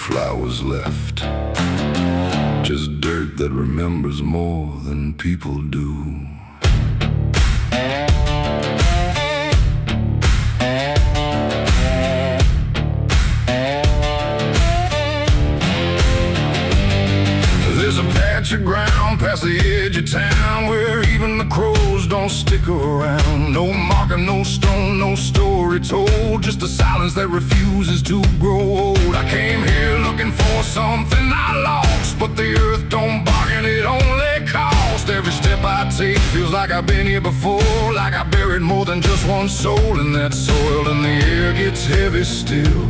flowers left, just dirt that remembers more than people do. There's a patch of ground past the edge of town where even the crows don't stick around. No marker, no stone, no story told, just a silence that refuses to grow old. I came here looking for something I lost, but the earth don't bargain, it only cost. Every step I take feels like I've been here before, like I buried more than just one soul in that soil. And the air gets heavy still,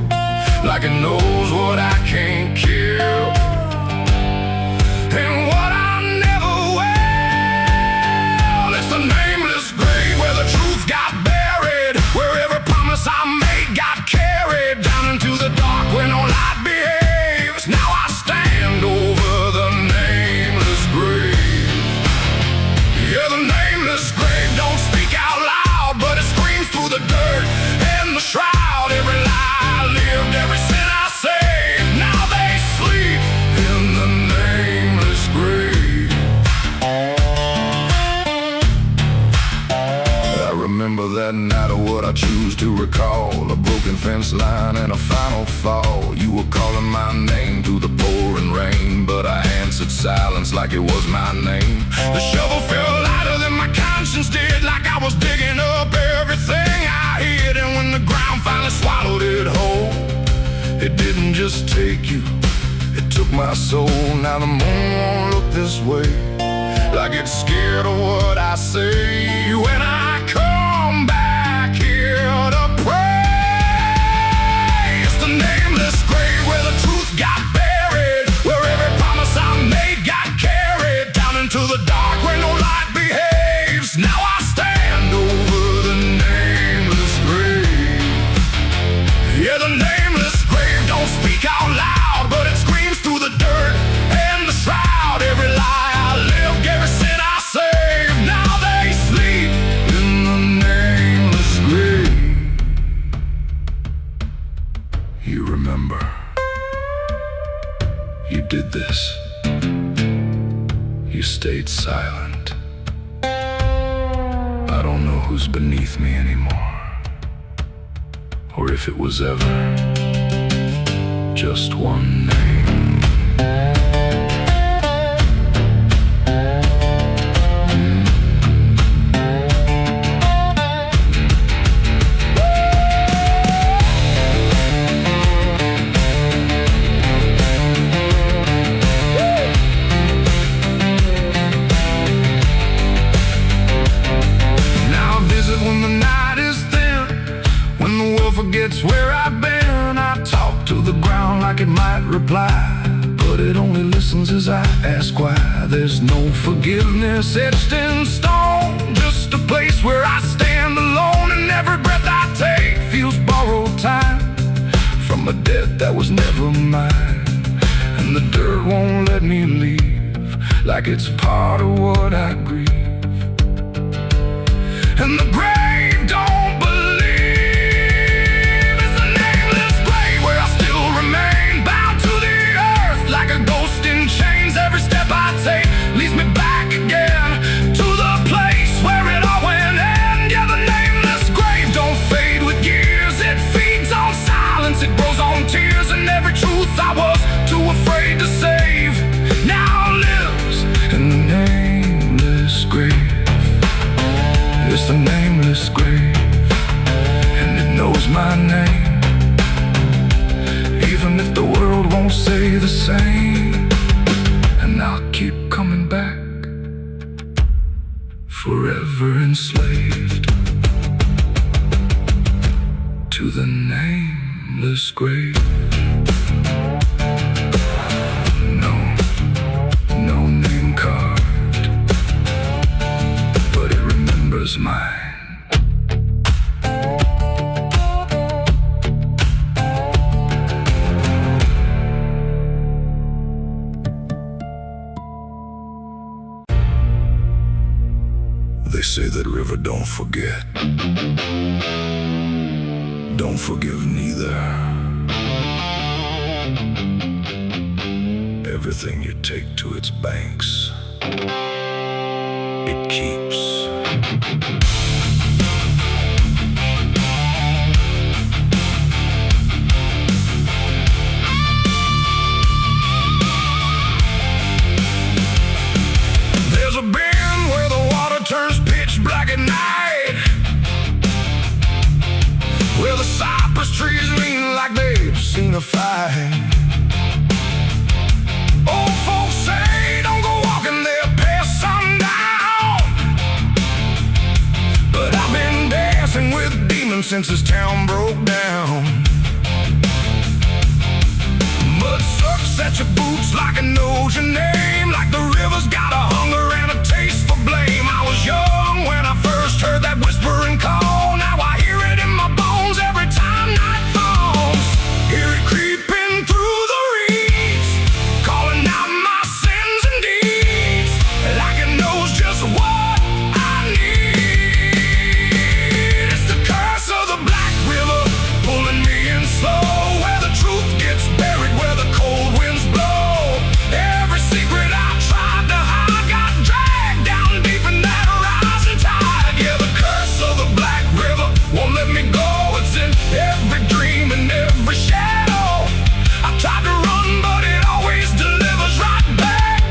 like it knows what I can't kill, and what I never will. It's the nameless grave where the truth got buried, where every promise I made got carried down into the dark where no light behaves. Now I stand over the nameless grave. Yeah, the nameless grave don't speak out loud, but it screams through the dirt and the shroud. Every lie I lived, every sin I saved, now they sleep in the nameless grave. I remember that night of what I choose to recall, a broken fence line and a final fall. You were calling my name through the pouring rain, but I answered silence like it was my name. The shovel felt lighter than my conscience did, like I was digging up everything I hid. And when the ground finally swallowed it whole, it didn't just take you, it took my soul. Now the moon won't look this way, like it's scared of what I say when I come back here to pray. It's the nameless grave where the truth got buried, where every promise I made got carried down into the dark where no light behaves. Now I stand over the nameless grave. Yeah, the nameless grave don't speak out loud, but it screams through the dirt and the shroud. Every lie I lived, every sin I saved, now they sleep in the nameless grave. You remember, you did this. You stayed silent. I don't know who's beneath me anymore, or if it was ever just one name. Now I visit when the night is thin, when the world forgets where I've been. I talk to the ground like it might reply, but it only listens as I ask why. There's no forgiveness etched in stone, just a place where I stand alone, and every breath I take feels borrowed time from a debt that was never mine. And the dirt won't let me leave, like it's part of what I grieve. And the grave don't believe. It's the nameless grave where I still remain, bound to the earth like a ghost in chains. Every step I take leads me back again to the place where it all went end. Yeah, the nameless grave don't fade with years, it feeds on silence, it grows on tears. And every truth I was too afraid to save now lives in the nameless grave. It's the nameless grave, and it knows my name, even if the world won't say the same. And I'll keep coming back, forever enslaved to the nameless grave. No name carved, but it remembers mine. They say that river don't forget, don't forgive neither. Everything you take to its banks, it keeps. There's a bend where the water turns pitch black at night, where the cypress trees lean like they've seen a fight. Old folks say don't go walking there past sundown, but I've been dancing with demons since this town broke down. Mud sucks at your boots like it knows your name, like the river's got a hunger and a taste for blame. I was young when I first heard that whispering call. Now I hear it in my bones every time night falls. Hear it creeping through the reeds, calling out my sins and deeds, like it knows just what I need. It's the curse of the Black River, pulling me in slow, where the truth gets buried, where the cold winds blow. Every secret I tried to hide got dragged down deep in that rising tide. Yeah, the curse of the Black River won't let me go. It's in every dream and every shadow. I tried to run, but it always delivers right back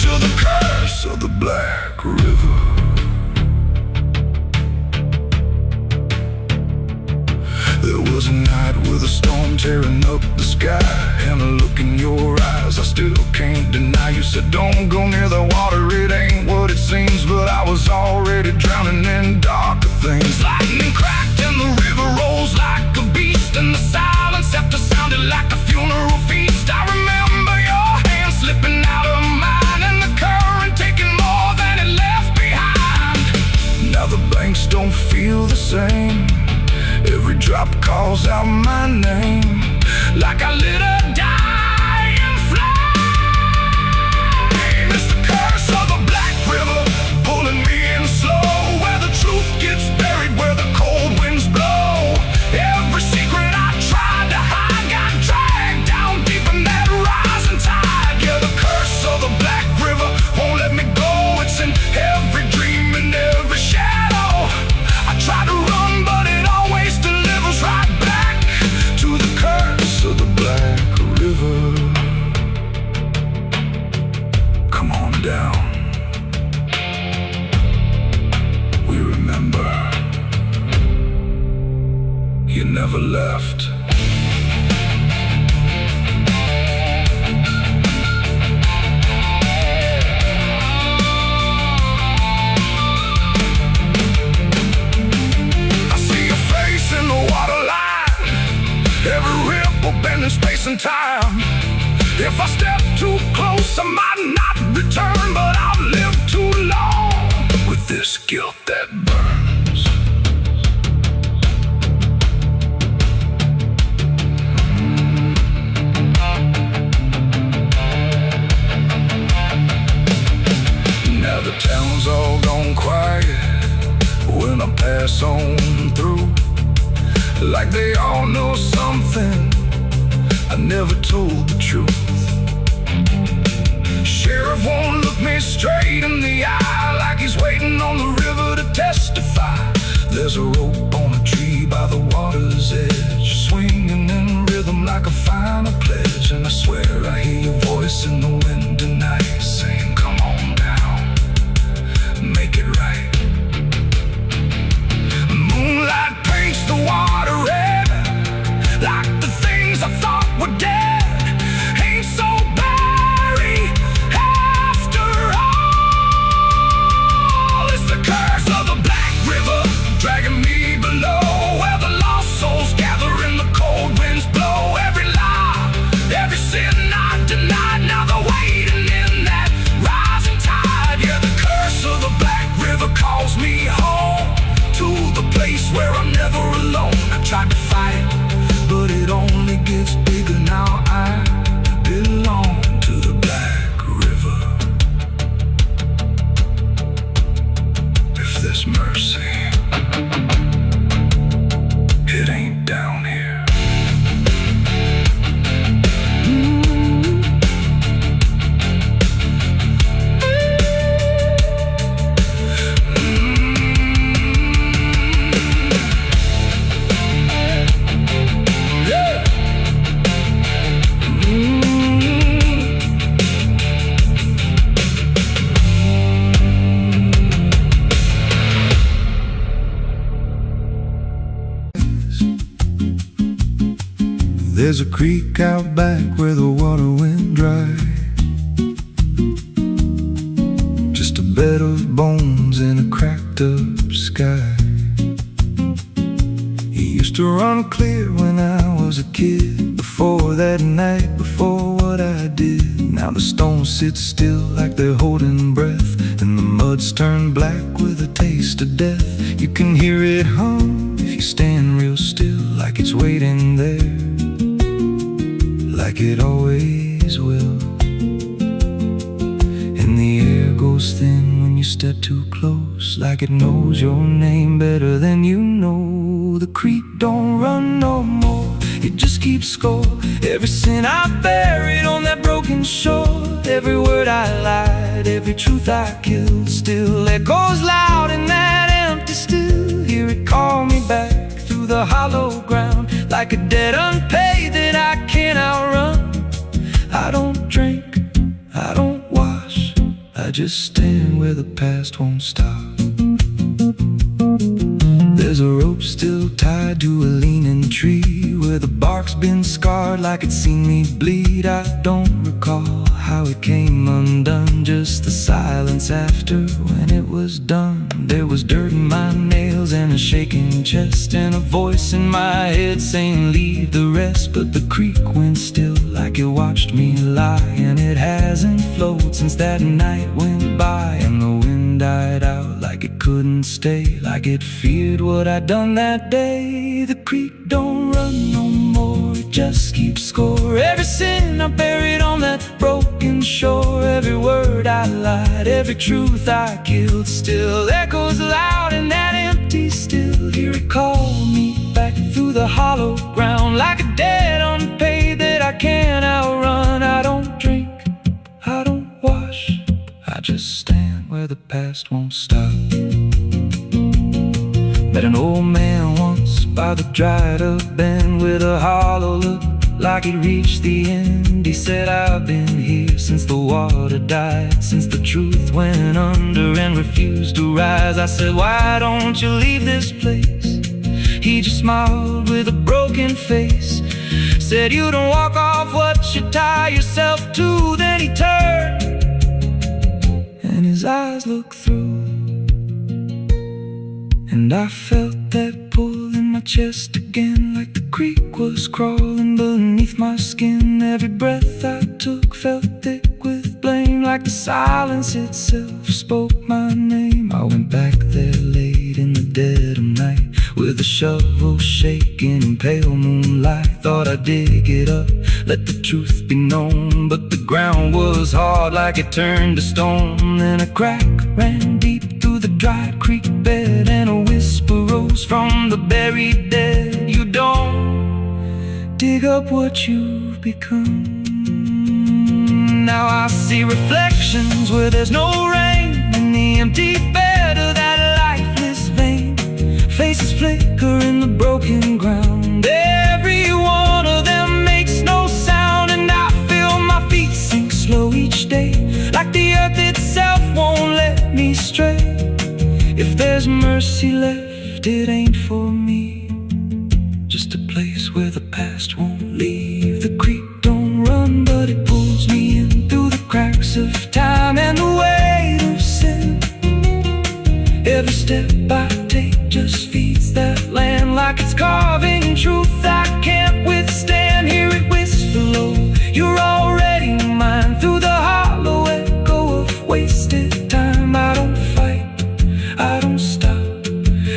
to the curse of the Black River. There was a night with a storm tearing up the sky, and a look in your eyes I still can't deny. You said don't go near the water, it ain't what it seems, but I was already drowning in darker things. Lightning cracked and the river rolls like a beast, and the silence after sounded like a funeral feast. I remember your hand slipping out of mine, and the current taking more than it left behind. Now the banks don't feel the same, every drop calls out my name, like I lit a dying flame. It's the curse of the Black River, pulling me in slow, where the truth gets buried, where the cold winds blow. Every secret I tried to hide got dragged down deep in that rising tide. Yeah, the curse of the Black River won't let me go. It's in every dream and every shadow. I try to run, but it always delivers right back to the curse of the Black River. Come on down, we remember you never left. I see your face in the waterline, every ripple bending space and time. If I step too close, I might not return, but I've lived too long with this guilt that burns. Now the town's all gone quiet when I pass on through, like they all know something I never told the truth. Sheriff won't look me straight in the eye, like he's waiting on the river to testify. There's a rope on a tree by the water's edge, swinging in rhythm like a final pledge. And I swear I hear your voice in the wind tonight, saying come on down, make it right. Moonlight paints the water red, like the things I thought were dead ain't so buried after all. It's the curse of the Black River, dragging me below, where the lost souls gather and the cold winds blow. Every lie, every sin I denied, now they're waiting in that rising tide. Yeah, the curse of the Black River calls me home, to the place where I'm never alone. I tried to fight, but it only gets bigger now. I belong to the Black River. If there's mercy, it ain't down here. There's a creek out back where the water went dry, just a bed of bones in a cracked up sky. He used to run clear when I was a kid, before that night, before what I did. Now the stones sit still like they're holding breath, and the mud's turned black with a taste of death. You can hear it hum if you stand real still, like it's waiting there, like it always will. And the air goes thin when you step too close, like it knows your name better than you know. The creek don't run no more, it just keeps score. Every sin I buried on that broken shore, every word I lied, every truth I killed, still echoes loud in that empty still. Hear it call me back through the hollow ground, like a debt unpaid that I can't outrun. I don't drink, I don't wash, I just stand where the past won't stop. There's a rope still tied to a leaning tree, where the bark's been scarred like it's seen me bleed. I don't recall how it came undone, just the silence after when it was done. There was dirt in my nails and a shaking chest, and a voice in my head saying leave the rest. But the creek went still like it watched me lie, and it hasn't flowed since that night went by. And the wind died out like it couldn't stay, like it feared what I'd done that day. The creek don't run no more, it just keeps score. Every sin I buried on that broken shore, every word I lied, every truth I killed, still echoes loud in that empty still. Hear it call me back through the hollow ground, like a debt unpaid that I can't outrun. I don't drink, I don't wash, I just stand where the past won't stop. Met an old man once by the dried up bend, with a hollow look like he'd reached the end. He said, I've been here since the water died, since the truth went under and refused to rise. I said, why don't you leave this place? He just smiled with a broken face, said, you don't walk off what you tie yourself to. Then he turned and his eyes looked through, and I felt that pull in my chest again, like the creek was crawling beneath my skin. Every breath I took felt thick with blame, like the silence itself spoke my name. I went back there late in the dead of night, with a shovel shaking in pale moonlight. Thought I'd dig it up, let the truth be known, but the ground was hard like it turned to stone. Then a crack ran deep through the dry creek bed, and a whisper rose from the buried dead. You don't dig up what you've become. Now I see reflections where there's no rain, in the empty bed of that lifeless vein. Faces flicker in the broken ground, every one of them makes no sound. And I feel my feet sink slow each day, like the earth itself won't let me stray. If there's mercy left, it ain't for me, just a place where the past won't leave. The creek don't run, but it pulls me in through the cracks of time and the weight of sin. Every step I take just feeds that land, like it's carving in truth I can't withstand. Hear it whisper low, you're already mine, through the hollow echo of wasted time. I don't fight, I don't stop,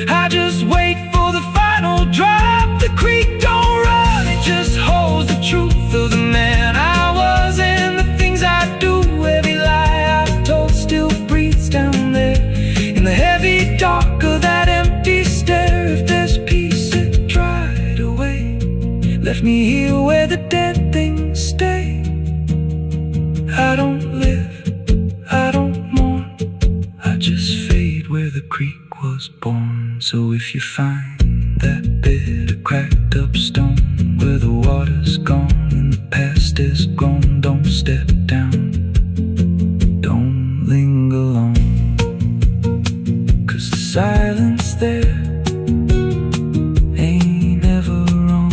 I just wait for the final drop. The creek don't run, it just holds the truth of the man I was and the things I do. Every lie I told still breathes down there in the heavy dark of that empty stare. If there's peace, it dried away, left me here where the dead things stay. I don't live, I don't mourn, I just fade where the creek was born. So if you find that bit of cracked up stone, where the water's gone and the past is gone, don't step down, don't linger long, 'cause the silence there ain't ever wrong.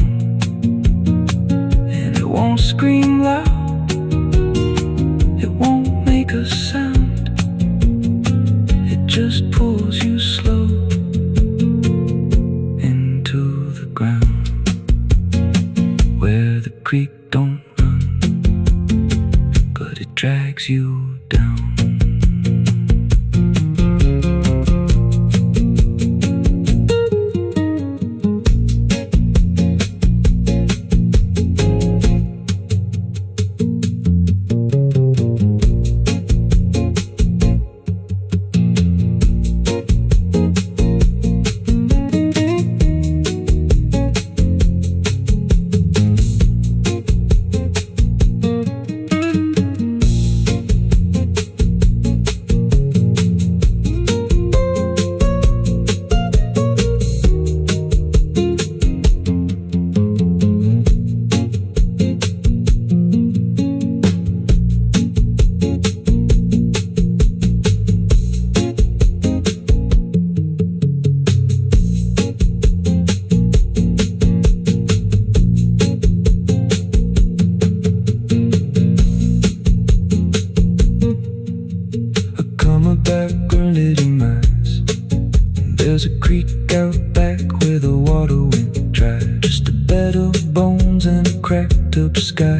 cracked up sky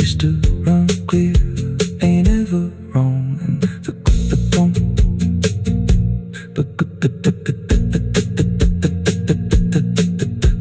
used to run clear, ain't ever wrong. And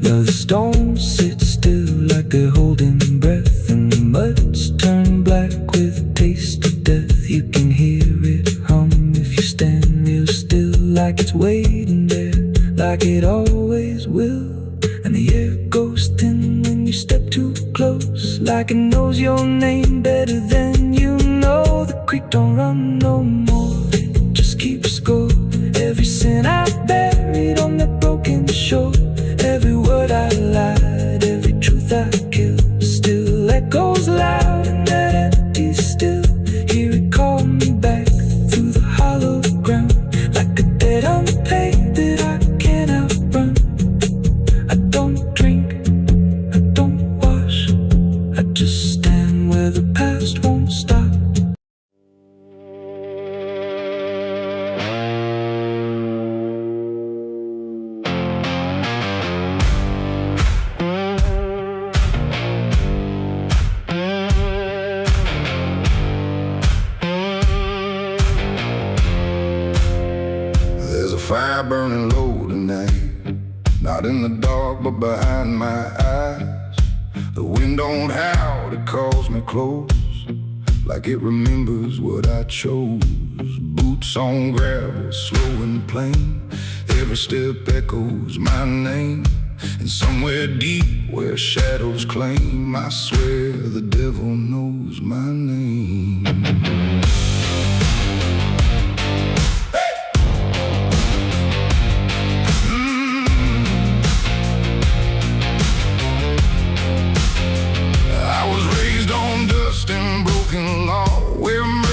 the stones sit still like they're holding breath, and the mud's turned black with a taste of death. You can hear it hum if you stand real still, like it's waiting there, like it always will. And the air goes thin when you step too close, like it knows your name better than you know. The creek don't run no more, it just keeps score. Every sin I buried on that broken shore, every word I lied, every truth I killed, still echoes loud in that empty still. Hear it call me back through the hollow ground, like a debt unpaid that I can't outrun. I don't drink, I don't wash, I just stand where the past won't stop. Fire burning low tonight, not in the dark but behind my eyes. The wind don't howl, it calls me close, like it remembers what I chose. Boots on gravel, slow and plain, every step echoes my name. And somewhere deep where shadows claim, I swear the devil knows my name.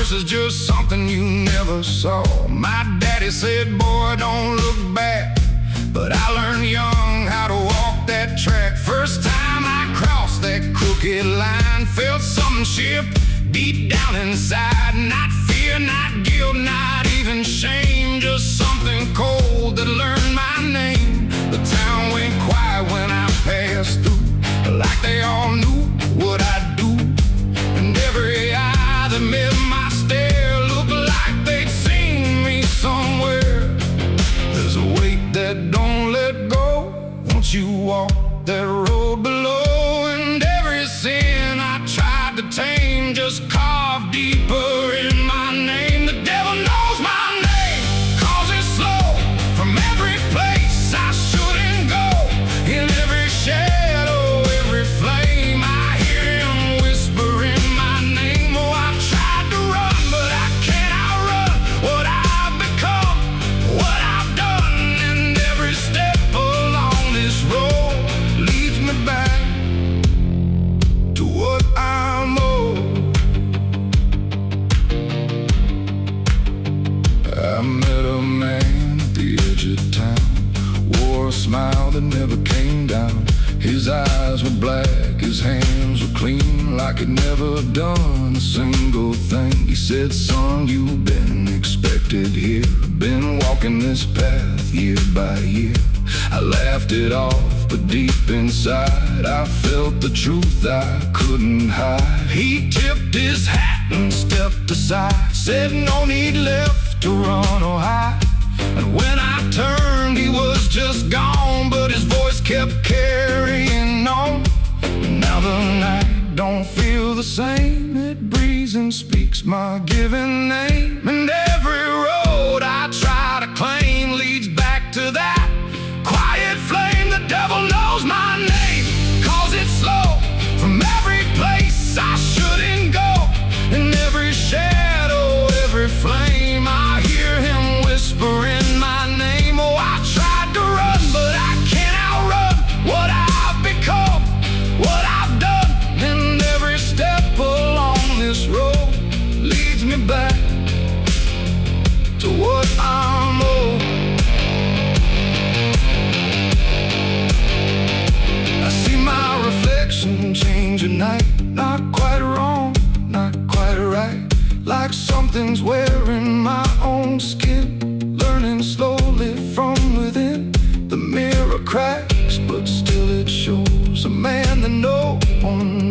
Is just something you never saw. My daddy said, boy, don't look back, but I learned young how to walk that track. First time I crossed that crooked line, felt something shift deep down inside. Not fear, not guilt, not even shame, just something cold that learned my name. The town went quiet when I passed through, like they all knew what I'd do. And every eye that met my stare looked like they'd seen me somewhere. There's a weight that don't let go once you walk that road below. And every sin I tried to tame just carved deeper in my name. The devil knows my name, cause it's slow from every place I shouldn't go. In every shadow, every flame, I hear him whispering my name. Oh, I've tried to run, but I can't outrun what I've become, what I've done. And every step along this road leads me back to what I'm owed. I met a man at the edge of town, wore a smile that never came down. His eyes were black, his hands were clean, like he'd never done a single thing. He said, son, you've been expected here, been walking this path year by year. I laughed it off, but deep inside I felt the truth I couldn't hide. He tipped his hat and stepped aside, said no need left to run or hide. And when I turned, he was just gone, but his voice kept carrying on. Now the night don't feel the same, it breathes and speaks my given name. And every road I try to claim leads back to that quiet flame. The devil knows my name, cause it's slow from every place I shouldn't go. In every shadow, every flame, I hear him whispering my name. Oh, I tried to run, but I can't outrun what I've become, what I've done. And every step along this road leads me back to what I'm owed. I see my reflection change at night, not quite wrong, not quite right, like something's wearing my own skin, learning slowly from within. The mirror cracks, but still it shows a man that no one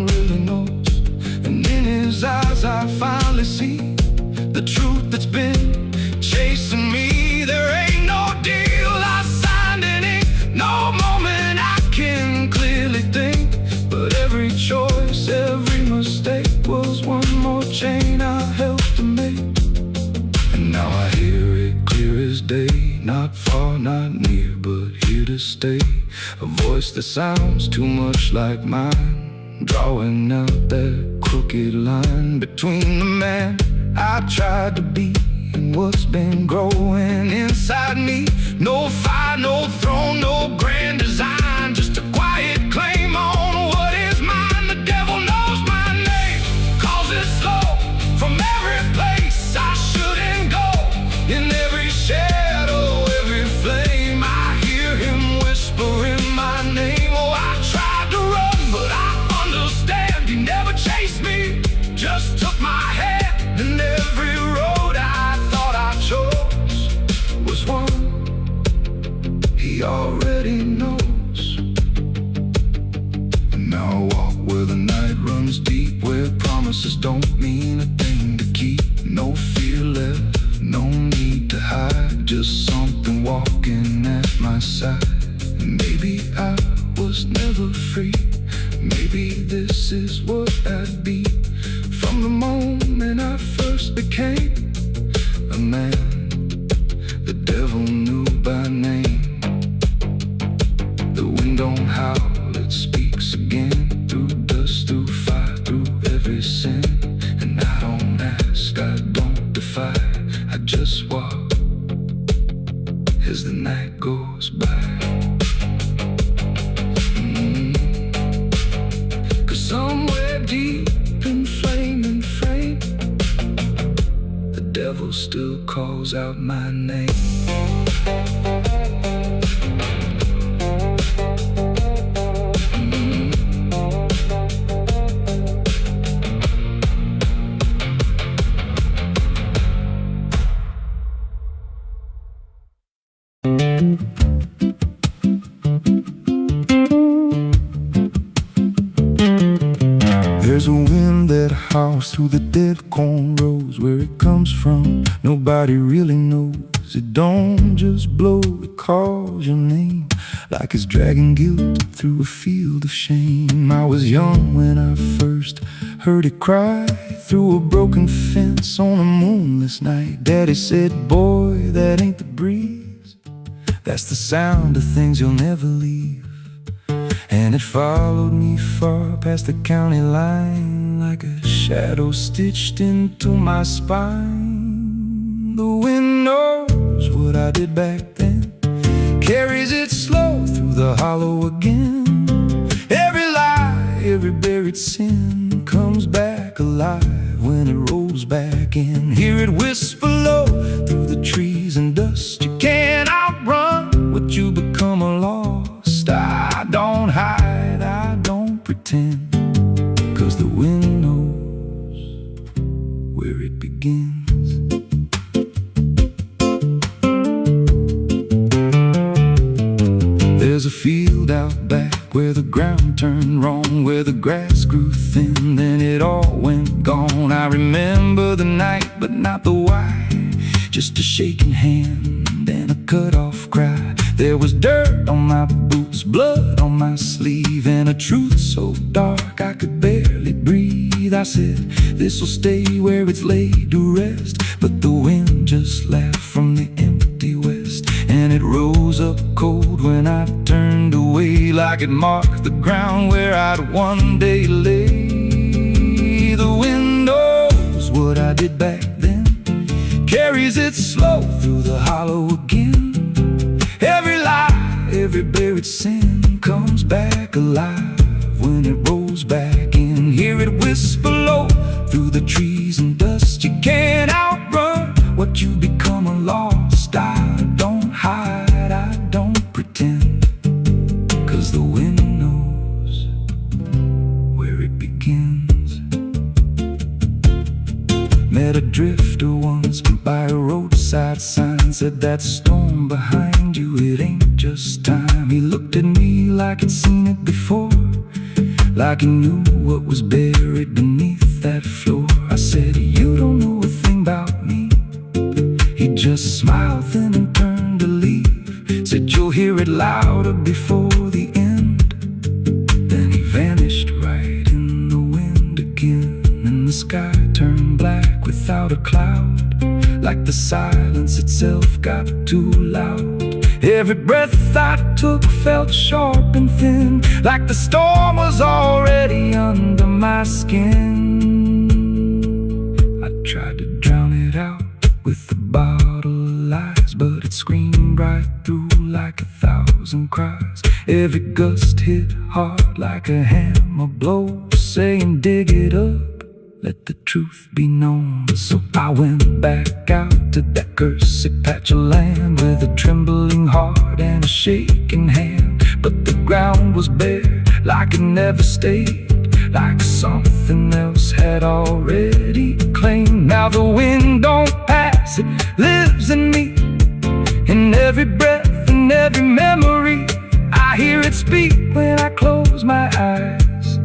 stay. A voice that sounds too much like mine, drawing out that crooked line between the man I tried to be and what's been growing inside me. No fire, no throne, no grand design, just a quiet claim on what is mine. The devil knows my name, calls it slow from every place I shouldn't go. In every shadow, every flame, I hear him whispering my name. Oh, I tried to run, but I understand he never chased me, just took my hand. And every road I thought I chose was one he already knows. And now I walk where the night runs deep, where promises don't mean a thing to keep. No fear left, no need to hide, just something walking at my side. Maybe I was never free, maybe this is what I'd be. From the moment I first became a man, the devil knew by name. The wind don't howl, it speaks again, through dust, through fire, through every sin. And I don't ask, I don't defy, I just walk as the night goes by. Cause somewhere deep in flame and frame, the devil still calls out my name. There's a wind that howls through the dead corn rows. Where it comes from, nobody really knows. It don't just blow, it calls your name, like it's dragging guilt through a field of shame. I was young when I first heard it cry through a broken fence on a moonless night. Daddy said, boy, that ain't the breeze, that's the sound of things you'll never leave. And it followed me far past the county line, like a shadow stitched into my spine. The wind knows what I did back then, carries it slow through the hollow again. Every lie, every buried sin comes back alive when it rolls back in. Hear it whisper low through the trees and dust. You can't outrun what you become lost. I don't hide, I don't pretend, cause the wind knows where it begins. There's a field out back where the ground turned wrong, where the grass grew thin, then it all went gone. I remember the night, but not the why, just a shaking hand and a cut-off cry. There was dirt on my boots, blood on my sleeve, and a truth so dark I could barely breathe. I said, this'll stay where it's laid to rest. But the wind just laughed from the empty west, and it rose up cold when I turned away, like it marked the ground where I'd one day lay. The wind knows what I did back then, carries it slow through the hollow again. Every lie, every buried sin comes back alive when it rolls back in. Hear it whisper low through the trees and dust. You can't outrun what you become lost. I don't hide, I don't pretend, cause the wind knows where it begins. Met a drifter once by a roadside sign, said that storm behind you, it ain't just time. He looked at me like he'd seen it before, like he knew what was buried beneath that floor. I said, you don't know a thing about me. He just smiled then and turned to leave, said, you'll hear it louder before the end. Then he vanished right in the wind again, and the sky turned black without a cloud, like the silence itself got too loud. Every breath I took felt sharp and thin, like the storm was already under my skin. I tried to drown it out with a bottle of lies, but it screamed right through like 1,000 cries. Every gust hit hard like a hammer blow, saying dig it up, let the truth be known. So I went back out to that cursed patch of land with a trembling heart and a shaking hand. But the ground was bare, like it never stayed, like something else had already claimed. Now the wind don't pass, it lives in me, in every breath and every memory. I hear it speak when I close my eyes,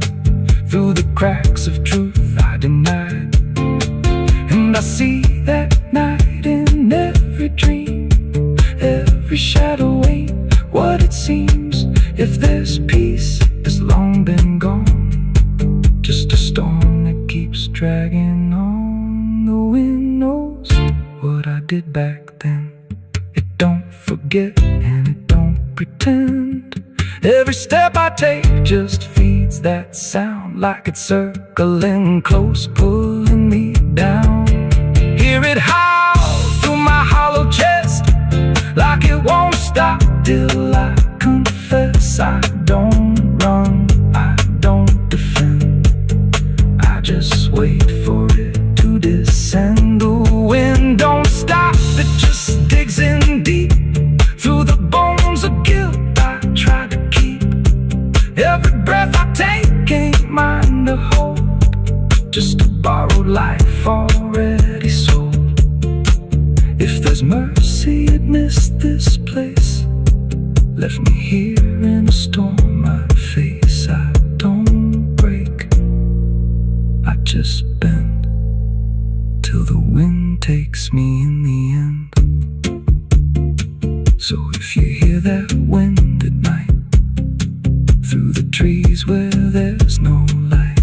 through the cracks of truth I denied. And I see that night in every dream, every shadow ain't what it seems. If there's peace, it's long been gone, just a storm that keeps dragging on. The wind knows what I did back then. It don't forget and it don't pretend. Every step I take just feeds that sound, like it's circling close, pulling me down. Hear it howl through my hollow chest, like it won't stop till I confess. I don't run, I don't defend, I just wait for it to descend. The wind don't stop, it just digs in deep, through the bones of guilt I try to keep. Every breath I take ain't mine to hold, just a borrowed life already sold. If there's mercy, it missed this place, left me here in a storm I face. I don't break, I just bend, till the wind takes me in the end. So if you hear that wind at night, through the trees where there's no light,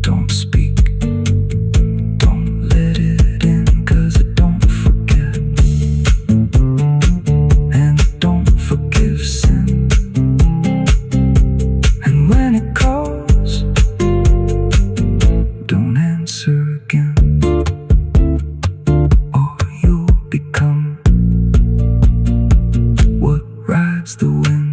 don't speak, don't let it in, 'cause it don't forget, and it don't forgive sin. And when it calls, don't answer again, or you'll become what rides the wind.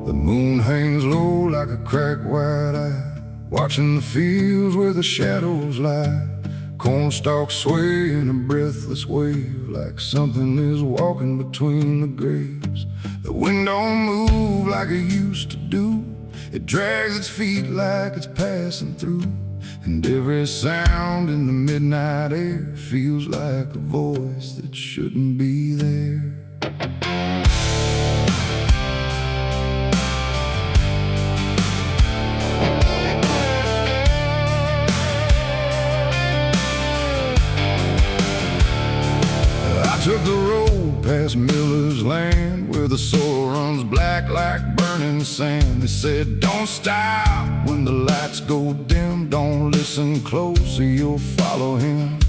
The moon hangs low like a cracked white eye, watching the fields where the shadows lie. Corn stalks sway in a breathless wave, like something is walking between the graves. The wind don't move like it used to do, it drags its feet like it's passing through. And every sound in the midnight air feels like a voice that shouldn't be there. Took the road past Miller's land, where the soil runs black like burning sand. They said don't stop when the lights go dim, don't listen close or you'll follow him.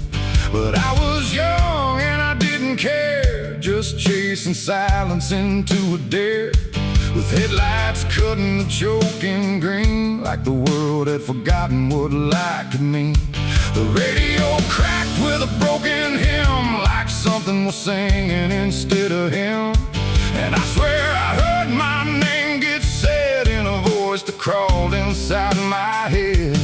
But I was young and I didn't care, just chasing silence into a dare, with headlights cutting the choking green, like the world had forgotten what light could mean. The radio cracked with a broken hymn, like something was singing instead of him. And I swear I heard my name get said in a voice that crawled inside my head.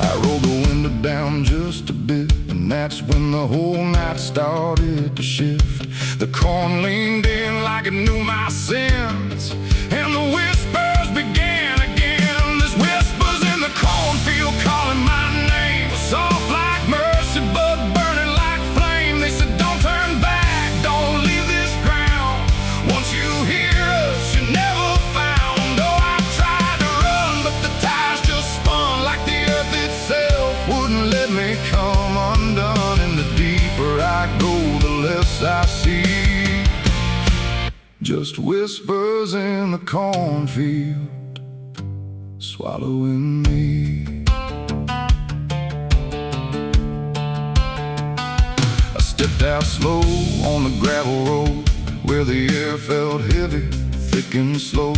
I rolled the window down just a bit, and that's when the whole night started to shift. The corn leaned in like it knew my sins, and the whispers began again. There's whispers in the cornfield calling my name, soft like mercy but burning like flame. They said don't turn back, don't leave this ground. Once you hear us, you're never found Just whispers in the cornfield, swallowing me. I stepped out slow on the gravel road, where the air felt heavy, thick and slow.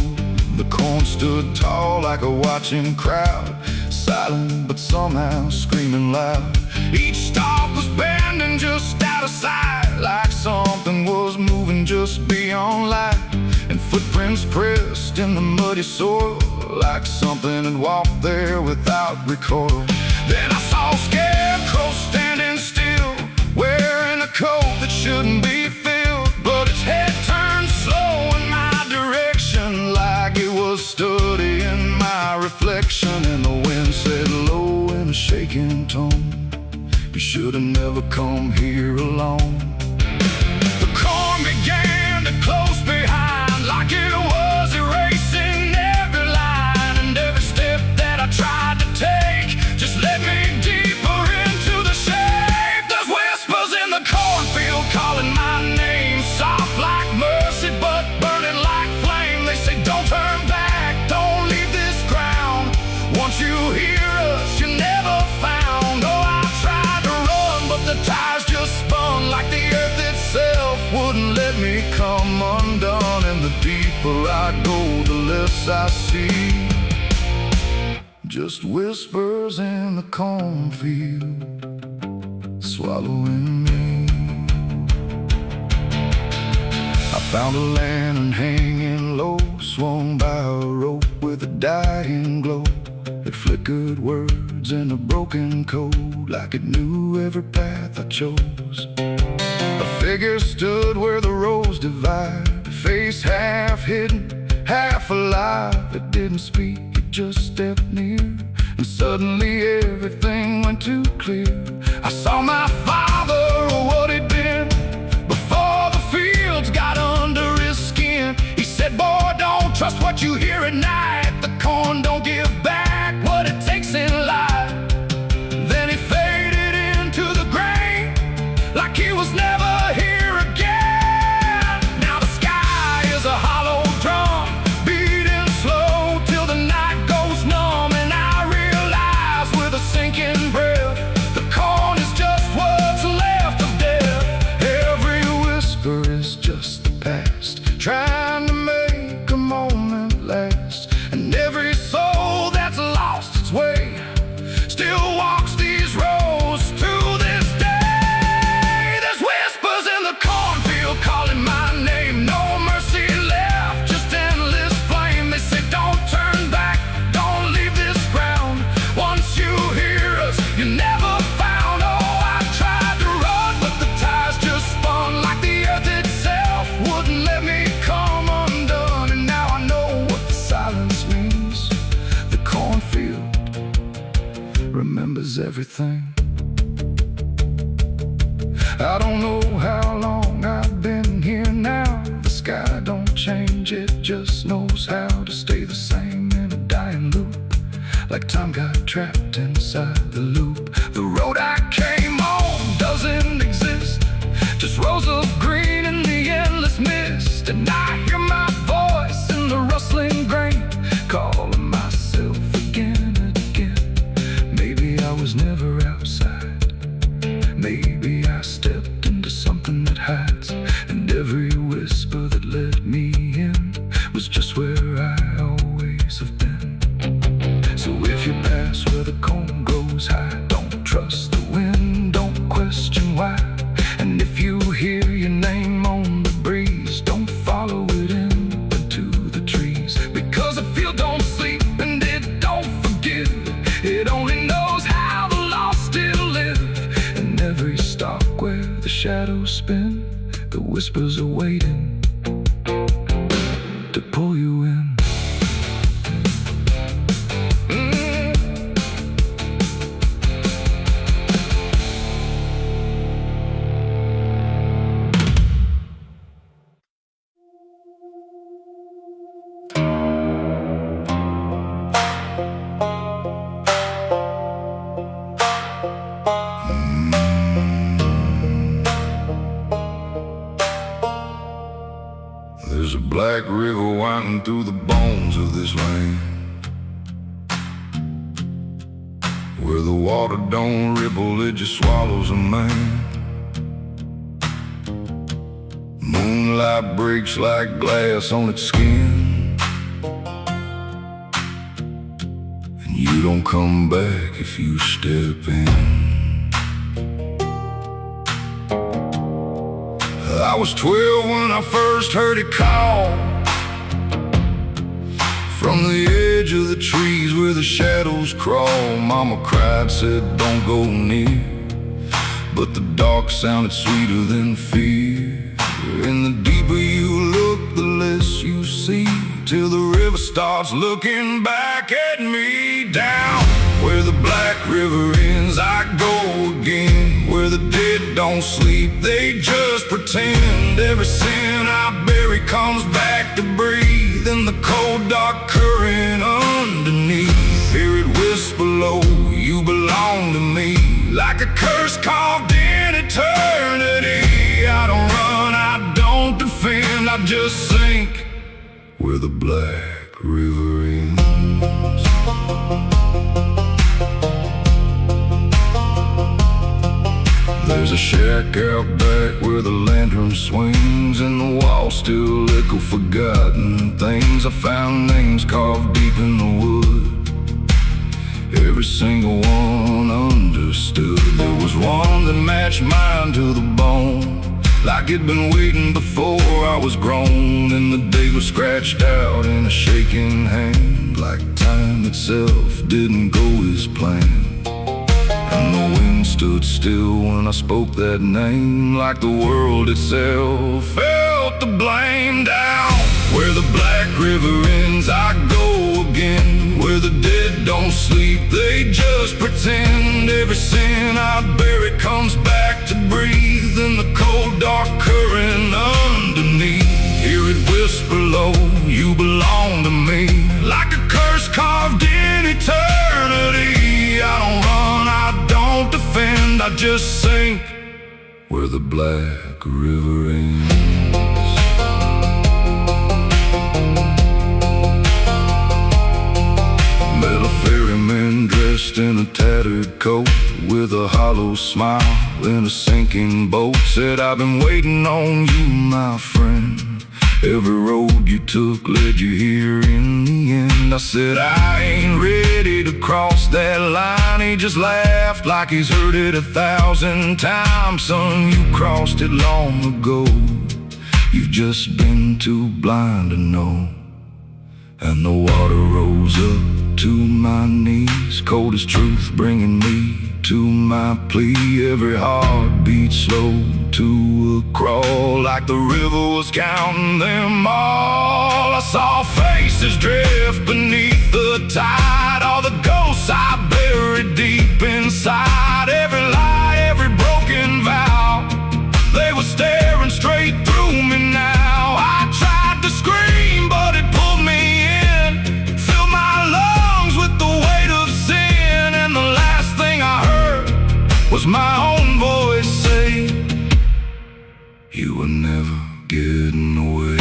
The corn stood tall like a watching crowd, silent but somehow screaming loud. Each stalk was bending just out of sight, like something was moving just beyond light. And footprints pressed in the muddy soil, like something had walked there without recoil. Then I saw a scarecrow standing still, wearing a coat that shouldn't be filled, but its head turned slow in my direction, like it was studying my reflection. And the wind said low in a shaking tone, "You should have never come here alone." The corn began to close behind, like it was erasing every line. And every step that I tried to take just led me deeper into the shade. There's whispers in the cornfield calling my name, soft like mercy but burning like flame. They say don't turn back, don't leave this ground. Once you hear us, you're never found. Oh, I tried to run, but the tires just spun, like the earth itself wouldn't let me come undone. And the deeper I go, the less I see. Just whispers in the cornfield, swallowing me. I found a lantern hanging low, swung by a rope with a dying glow. It flickered words in a broken code, like it knew every path I chose. A figure stood where the roads divide, face half hidden, half alive. It didn't speak, it just stepped near, and suddenly everything went too clear. I saw my father, or what he'd been, before the fields got under his skin. He said, "Boy, don't trust what you hear at night. The corn don't give back what it takes in life." Then he faded into the grain, like he was never here again. Now the sky is a hollow drum, beating slow till the night goes numb. And I realize with a sinking breath, the corn is just what's left of death. Every whisper is just the past, trying to make a moment last. And every soul that's lost its way still walks these roads to this day. There's whispers in the cornfield calling my name, no mercy left, just endless flame. They say don't turn back, don't leave this ground. Once you hear us, you're never found. Oh, I tried to run, but the tires just spun, like the earth itself wouldn't let me come undone. And now I know what the silence means. The cornfield remembers everything. I don't know how long I've been here now. The sky don't change, it just knows how to stay the same in a dying loop, like time got trapped inside the loop. The road I came on doesn't exist, just rows of green in the endless mist. And I hear my voice in the rustling grain, calling myself again and again. Maybe I was never outside, maybe I stepped into something that hides. And every whisper that let me in was just where I always have been. So if you pass where the corn grows high, don't trust the wind, don't question why. And if you hear your name on the breeze, don't follow it into the trees. Because the field don't sleep and it don't forgive, it only knows how the lost still live. And every stalk where the shadows spin, the whispers are waiting to pull you in. black river winding through the bones of this land, where the water don't ripple, it just swallows a man. Moonlight breaks like glass on its skin, and you don't come back if you step in. I was 12 when I first heard it call, from the edge of the trees where the shadows crawl. Mama cried, said don't go near, but the dark sounded sweeter than fear. And the deeper you look, the less you see, till the river starts looking back at me. Down where the black river ends, I go again, where the dead don't sleep, they just pretend. Every sin I bury comes back to breathe in the cold dark current underneath. Hear it whisper low, you belong to me, like a curse carved in eternity. I don't run, I don't defend, I just sink where the black river ends. There's a shack out back where the lantern swings, and the walls still echo forgotten things. I found names carved deep in the wood, every single one understood. There was one that matched mine to the bone, like it'd been waiting before I was grown. And the day was scratched out in a shaking hand, like time itself didn't go as planned. And the wind stood still when I spoke that name, like the world itself felt the blame. Down where the black river ends, I go again, where the dead don't sleep, they just pretend. Every sin I bury comes back to breathe in the cold dark current underneath. Hear it whisper low, you belong to me, like a curse carved in eternity. I don't run, I don't defend, I just sink where the black river ends. Met a ferryman dressed in a tattered coat, with a hollow smile in a sinking boat. Said, I've been waiting on you, my friend. Every road you took led you here in the end. I said, I ain't ready to cross that line. He just laughed like he's heard it 1,000 times. Son, you crossed it long ago, you've just been too blind to know. And the water rose up to my knees, cold as truth, bringing me to my plea. Every heartbeat slow to a crawl, like the river was counting them all. I saw faces drift beneath the tide, all the ghosts I buried deep inside. Every lie, every broken vow, they were staring straight through me now. I tried to scream, but it pulled me in, filled my lungs with the weight of sin. And the last thing I heard was my own voice say, you were never getting away.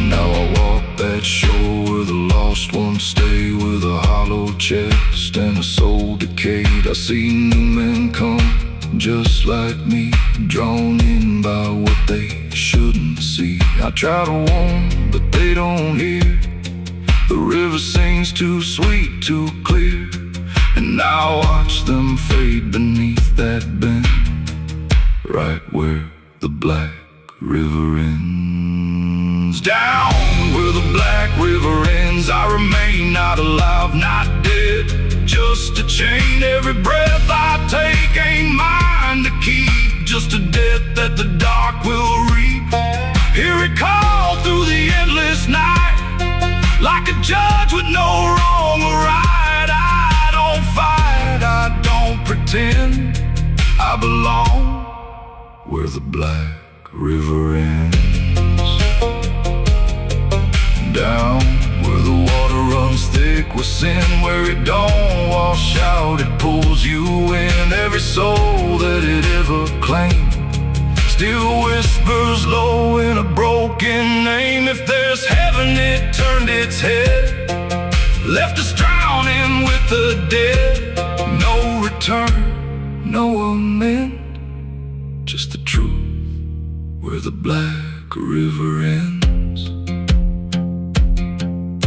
Now I walk that shore where the lost ones stay, with a hollow chest and a soul decayed. I see new men come just like me, drawn in by what they shouldn't see. I try to warn, but they don't hear. The river sings too sweet, too clear, and I watch them fade beneath that bend, right where the black river ends. Down where the black river ends, I remain not alive, not dead, just a chain. Every breath I take ain't mine to keep, just a death that the dark will reap. Hear it call through the endless night, like a judge with no wrong or right. I don't fight, I don't pretend, I belong where the black river ends. Down where the water runs thick black with sin. Where it don't wash out, it pulls you in. Every soul that it ever claimed still whispers low in a broken name. If there's heaven, it turned its head, left us drowning with the dead. No return, no amend, just the truth where the black river ends.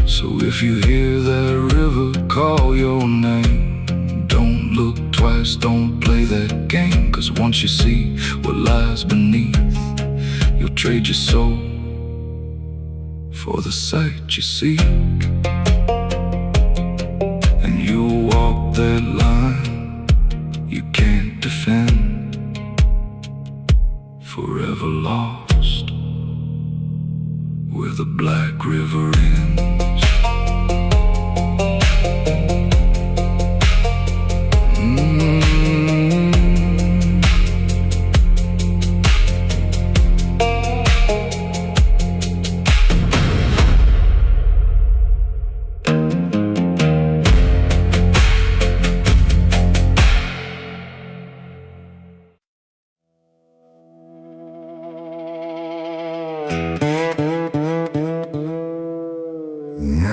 So if you hear that river call your name, don't look twice, don't play that game. 'Cause once you see what lies beneath, you'll trade your soul for the sight you seek. And you'll walk that line you can't defend, forever lost where the black river ends.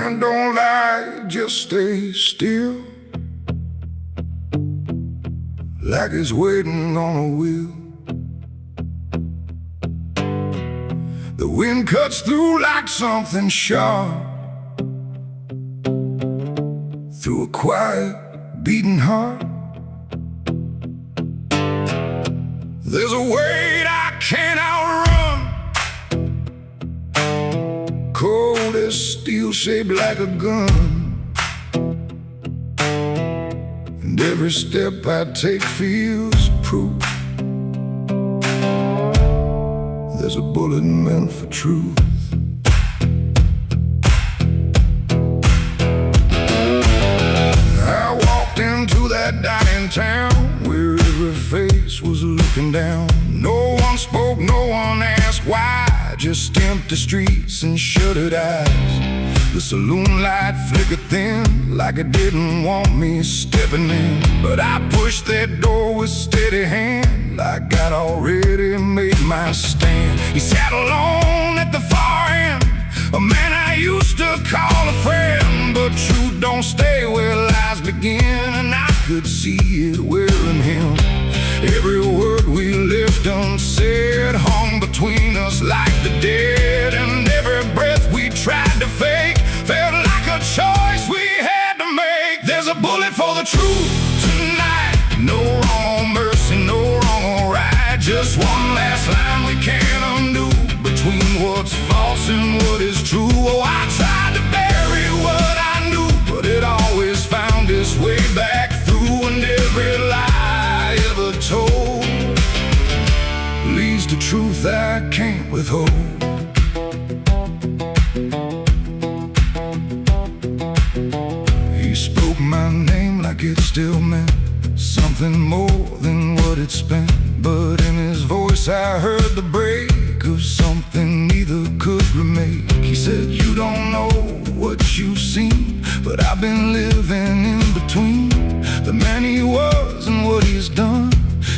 And don't lie, just stay still, like it's waiting on a wheel. The wind cuts through like something sharp, through a quiet, beating heart. There's a weight I can't outrun, cold as steel, shaped like a gun. And every step I take feels proof there's a bullet meant for truth. I walked into that dying town where every face was looking down. No one spoke, no one asked why, just empty streets and shuttered eyes. The saloon light flickered thin, like it didn't want me stepping in. But I pushed that door with steady hand, like I'd already made my stand. He sat alone at the far end, a man I used to call a friend. But truth don't stay where lies begin, and I could see it wearing him. Every word we left unsaid hung between us like the dead. And every breath we tried to fake felt like a choice we had to make. There's a bullet for the truth tonight, no wrong mercy, no wrong or right. Just one last line we can't undo, between what's false and what is true. Oh, I tried to bury what I knew, but it always found its way back through. And every lie ever told leads to truth I can't withhold. He spoke my name like it still meant something more than what it spent. But in his voice I heard the break of something neither could remake. He said, you don't know what you've seen, but I've been living in between the man he was and what he's done,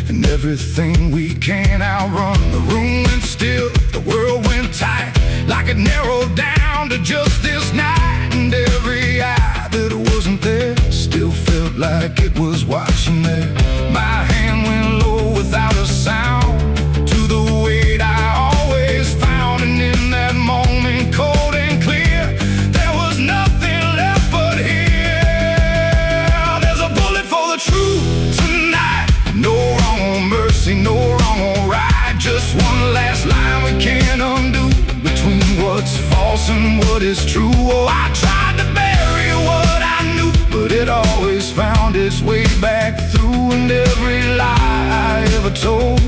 and everything we can't outrun. The room went still, the world went tight, like it narrowed down to just this night. And every eye that wasn't there still felt like it was watching there. My hand went low without a sound to the weight I always found. And in that moment, cold and clear, there was nothing left but here. There's a bullet for the truth tonight, no wrong or mercy, no wrong or right. Just one last line we can't undo, between what's false and what is true. Oh, I tried to bury what I knew, but it always found its way back through. And every lie I ever told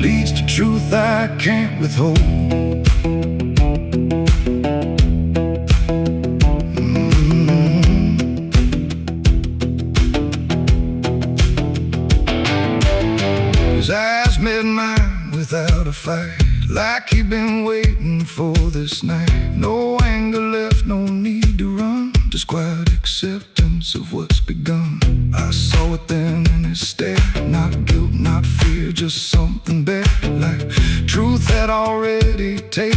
leads to truth I can't withhold. His eyes met mine without a fight, like he'd been waiting for this night. No anger left, no need to run.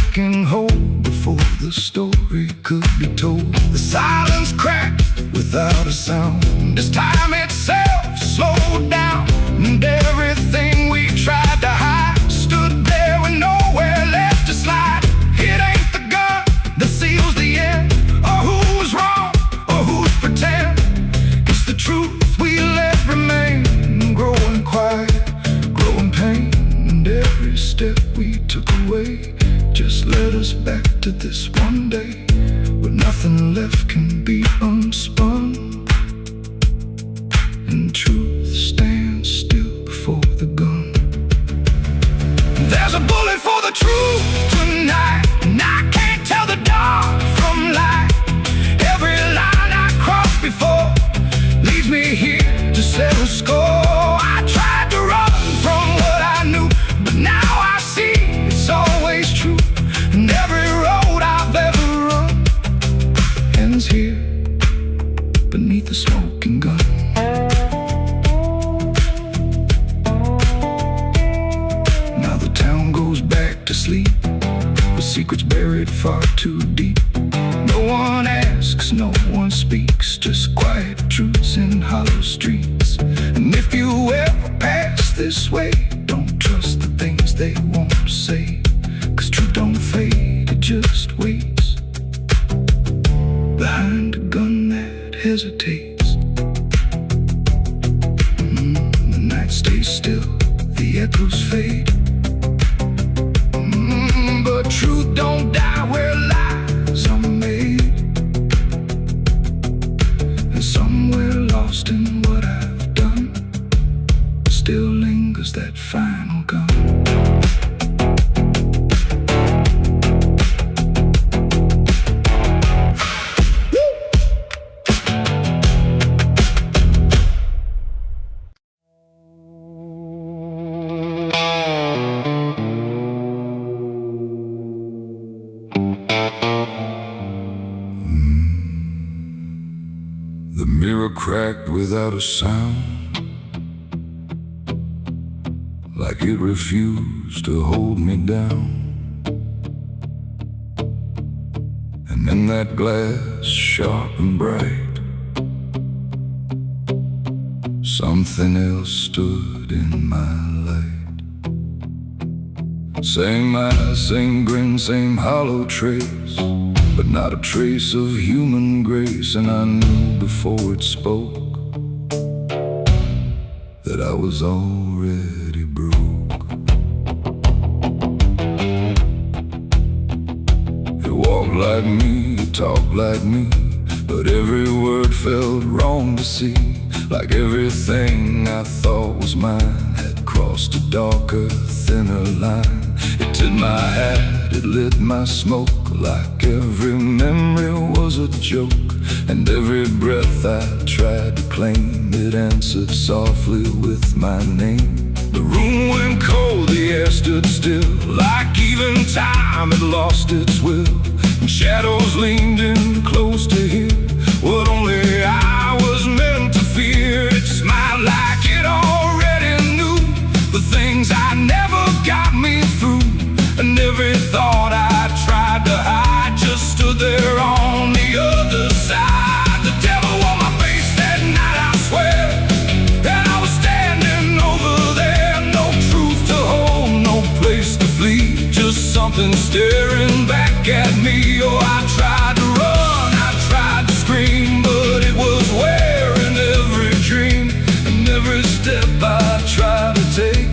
taking hold before the story could be told. The silence cracked without a sound. As time itself slowed down, and everything we tried to hide stood there with nowhere left to slide. It ain't the gun that seals the end, or who's wrong, or who's pretend. It's the truth we let remain, growing quiet, growing pain. And every step we took away just led us back to this one day, where nothing left can be unspun, and truth stands still before the gun. There's a bullet for the truth tonight, and I can't tell the dark from light. Every line I crossed before leads me here to settle score. I tried to run from what I knew, but now I see it's always true. And every road I've ever run ends here beneath the smoking gun. Now the town goes back to sleep, with secrets buried far too deep. No one asks, no one speaks, just quiet truths in hollow streets. And if you ever pass this way, don't trust the things they won't say, 'cause truth don't fade, it just waits behind a gun that hesitates. The night stays still, the echoes fade. But truth don't die where lies are made. And somewhere lost in what I've done still lingers that final gun. The mirror cracked without a sound, like it refused to hold me down. And in that glass, sharp and bright, something else stood in my light. Same eyes, same grin, same hollow trace, but not a trace of human grace. And I knew before it spoke that I was already broke. It walked like me, it talked like me, but every word felt wrong to see. Like everything I thought was mine had crossed a darker, thinner line. It did my hat, it lit my smoke, like every memory was a joke. And every breath I tried to claim, it answered softly with my name. The room went cold, the air stood still, like even time had lost its will. And shadows leaned in close to hear what only I was meant to fear. It smiled like it already knew the things I never got me through. And every thought I tried to hide just stood there on the other side. The devil on my face that night, I swear, and I was standing over there. No truth to hold, no place to flee, just something staring back at me. Oh, I tried to run, I tried to scream, but it was wearing every dream. And every step I tried to take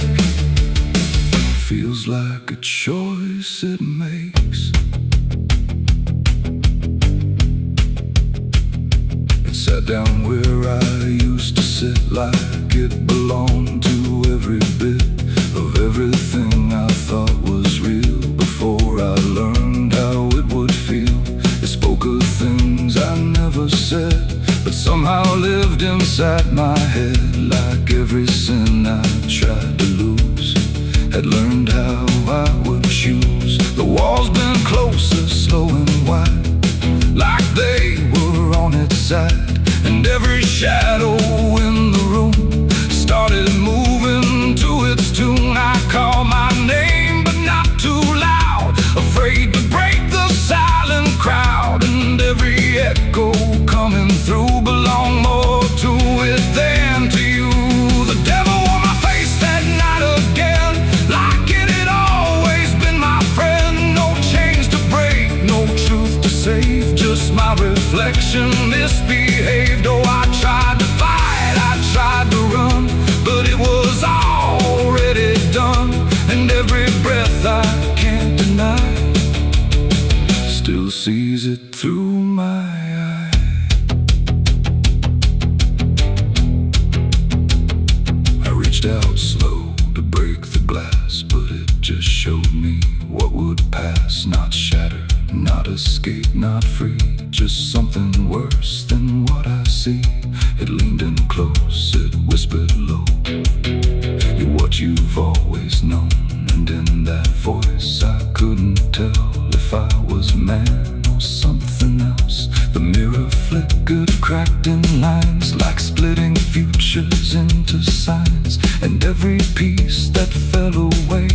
feels like a choice it makes. It sat down where I used to sit, like it belonged to every bit of everything I thought was real. Before I learned how it would feel, it spoke of things I never said, but somehow lived inside my head. Like every sin I tried to lose, had learned how I would choose. The walls bent closer, slow and wide, like they were on its side. And every shadow in the room started moving to its tune. I called my name, but not too loud, afraid passion misbehaved. Oh, I tried to fight, I tried to run, but it was already done. And every breath I can't deny still sees it through my eye. I reached out slow to break the glass, but it just showed me what would pass. Not shatter, not escape, not free, just something worse than what I see. It leaned in close, it whispered low, "You're what you've always known." And in that voice I couldn't tell if I was man or something else. The mirror flickered, cracked in lines, like splitting futures into signs. And every piece that fell away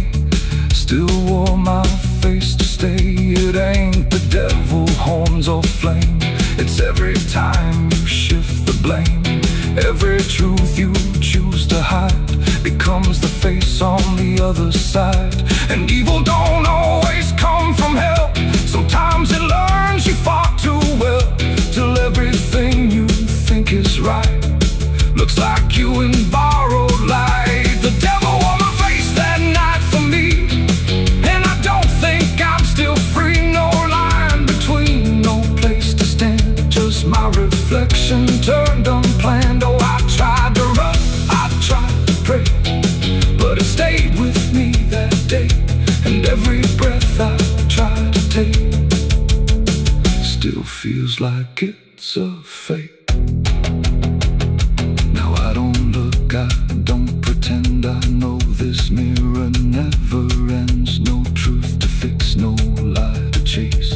still wore my face to stay. It ain't the devil, horns or flame, it's every time you shift the blame. Every truth you choose to hide becomes the face on the other side. And evil don't always come from hell, sometimes it learns you fought too well, till everything you think is right looks like you in borrowed light. The devil wore my face that night for me, and I don't think I'm still free. No line between, no place to stand, just my reflection turned unplanned. Oh, I tried to run, I tried to pray, but it stayed with me that day. And every breath I try to take still feels like it's a fake. Now I don't look, I don't pretend. I know this mirror never ends. No truth to fix, no lie to chase,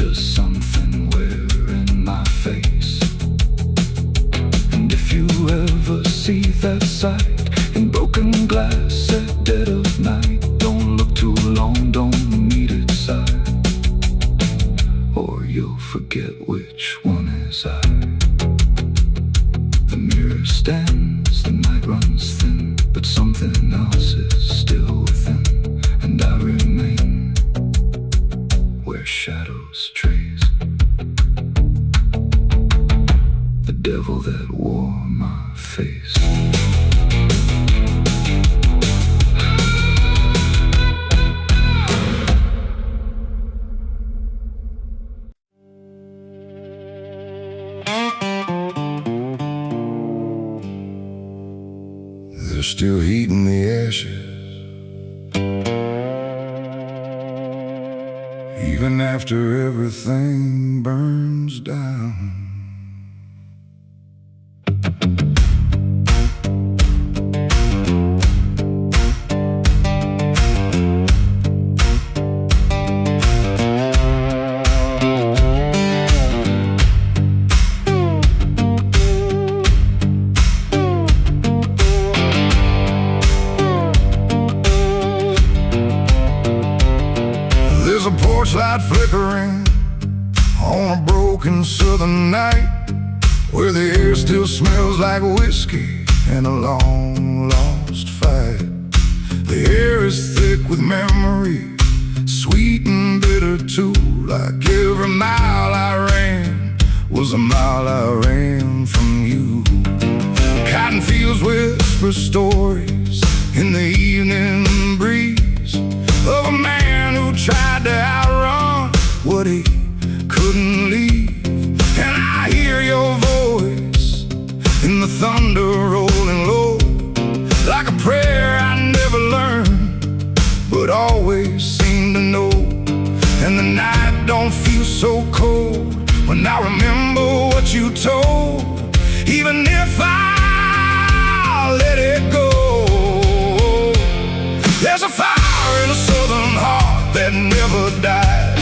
just something wearing my face. And if you ever see that sight in broken glass at dead of night, don't look too long, don't meet its side, or you'll forget which one is I. The mirror stands, the night runs thin, but something else is still within. And I remain where shadows trace, the devil that wore my face. There's still heat in the ashes, even after everything burns down. There's a porch light flickering on a broken southern night, where the air still smells like whiskey and a long lost fight. The air is thick with memory, sweet and bitter too, like every mile I ran was a mile I ran from you. Cotton fields whisper stories in the evening breeze of a man who tried to outrun what he couldn't leave. And I hear your voice in the thunder rolling low, like a prayer I never learned, but always seem to know. And the night don't feel so cold when I remember what you told, even if I let it go. There's a fire in a southern heart that never dies,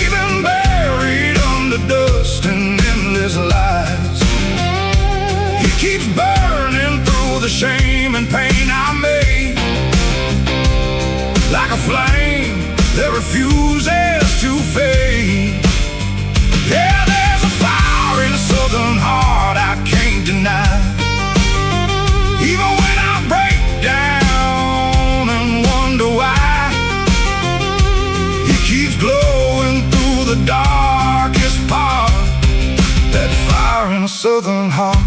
even buried under dust and endless lies. It keeps burning through the shame and pain I made, like a flame that refuses to fade. Yeah, there's a fire in a southern heart I can't deny, even when I break down and wonder why. It keeps glowing through the dark. southern heart.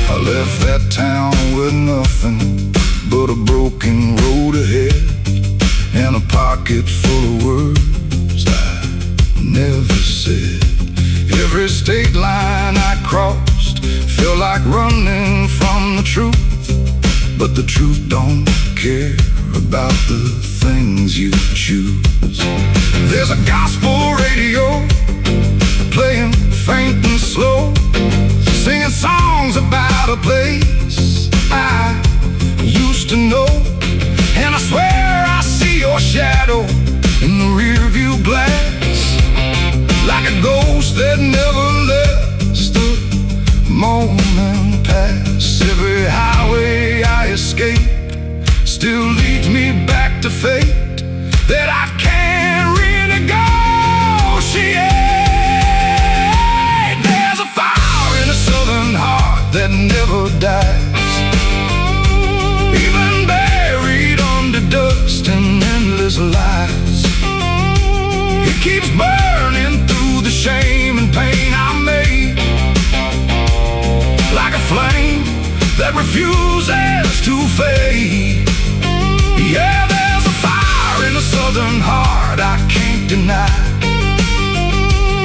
I left that town with nothing but a broken road ahead and a pocket full of words I never said. Every state line I crossed felt like running from the truth, but the truth don't care about the things you choose. There's a gospel radio playing faint and slow, singing songs about a place I used to know. And I swear I see your shadow in the rearview glass, like a ghost that never lets the moment pass. Every highway I escape still leads me back to fate that I can't renegotiate. There's a fire in a southern heart that never dies, even buried under dust and endless lies. It keeps burning through the shame and pain I made, like a flame that refuses to fade. Yeah, there's a fire in the southern heart I can't deny.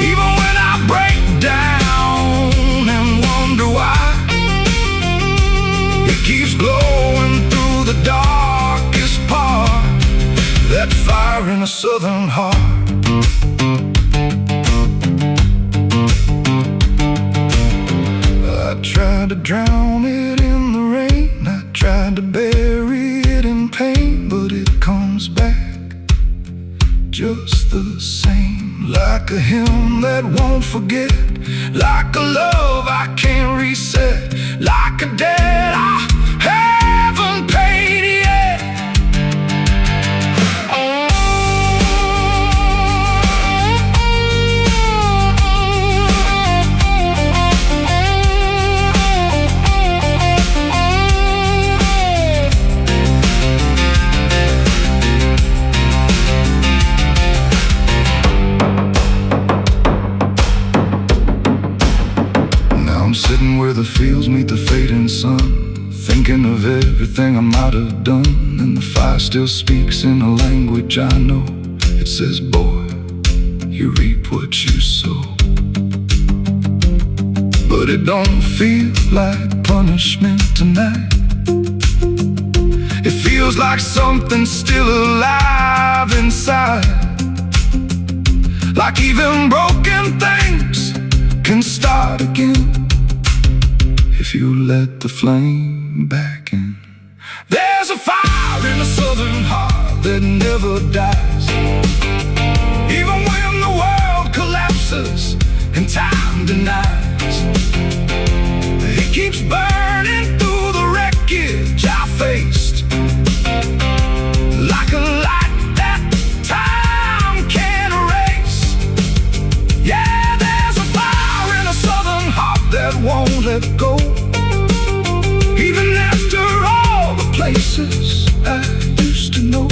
Even when I break down and wonder why, it keeps glowing through the darkest part. That fire in the southern heart. I tried to drown it in the rain, I tried to bury it in pain, but it comes back just the same. Like a hymn that won't forget, like a love I can't reset, like a debt I haven't paid yet. I'm sitting where the fields meet the fading sun, thinking of everything I might have done. And the fire still speaks in a language I know. It says, boy, you reap what you sow. But it don't feel like punishment tonight. It feels like something still alive inside, like even broken things can start again if you let the flame back in. There's a fire in the southern heart that never dies, even when the world collapses and time denies. It keeps burning through the wreckage I faced, like a light that time can't erase. Yeah, there's a fire in a southern heart that won't let go, even after all the places I used to know.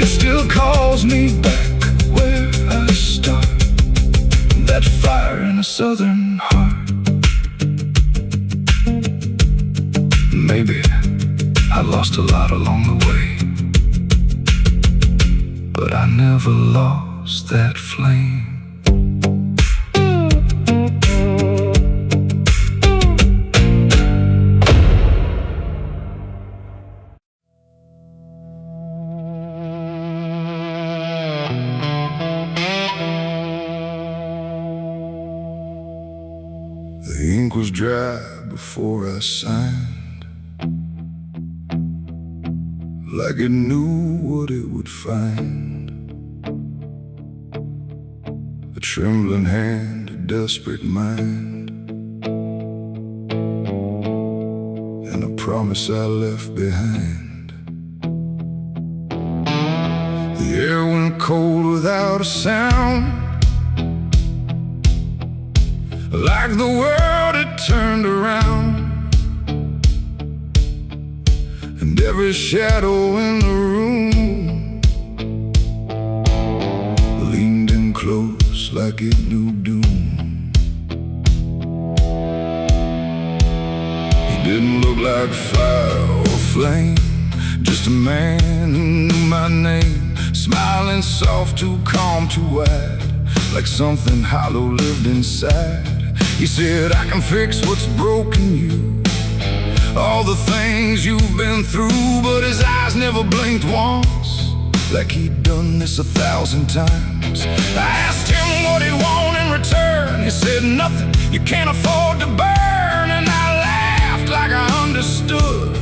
It still calls me back where I start. That fire in a southern heart. Maybe I lost a lot along the way, but I never lost that flame. The ink was dry before I signed, like it knew what it would find. A trembling hand, a desperate mind, and a promise I left behind. The air went cold without a sound, like the world had turned around, and every shadow in the room like it knew doom. He didn't look like fire or flame, just a man who knew my name. Smiling soft, too calm, too wide, like something hollow lived inside. He said, I can fix what's broken you, all the things you've been through. But his eyes never blinked once, like he'd done this 1,000 times. I asked him what he wanted in return. He said, nothing you can't afford to burn. And I laughed like I understood,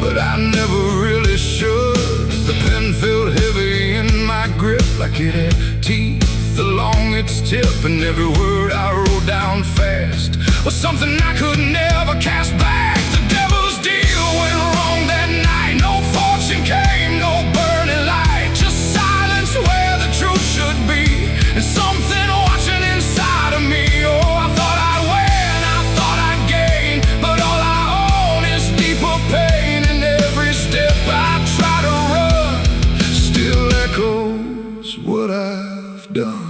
but I never really should. The pen felt heavy in my grip, like it had teeth along its tip. And every word I wrote down fast was something I could never cast back. The devil's deal went wrong that night. No fortune came, no burning light, just silence where the truth should be, and something watching inside of me. Oh, I thought I'd win, I thought I'd gain, but all I own is deeper pain. And every step I try to run still echoes what I've done.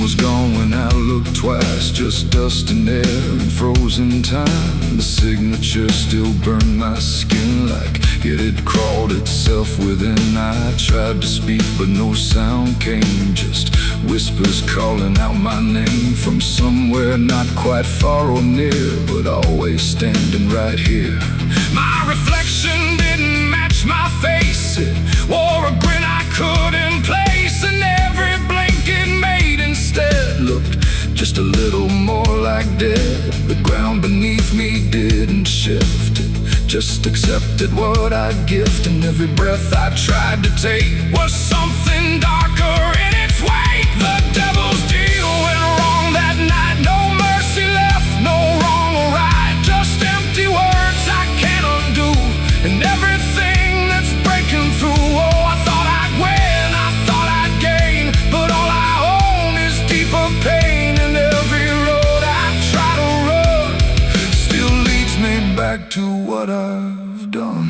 Was gone when I looked twice, just dust and air and frozen time. The signature still burned my skin like it had crawled itself within. I tried to speak but no sound came, just whispers calling out my name from somewhere not quite far or near, but always standing right here. My reflection didn't match my face, it wore a grin I couldn't place, and every blink it made instead looked just a little more like dead. The ground beneath me didn't shift, it just accepted what I'd gift. And every breath I tried to take was something darker in its wake. The devil's deal went wrong that night. No mercy left, no wrong or right, just empty words I can't undo, and everything that's breaking through. Oh, I thought I'd win, I thought I'd gain, but all I own is deeper pain. And every road I try to run still leads me back to what I've done.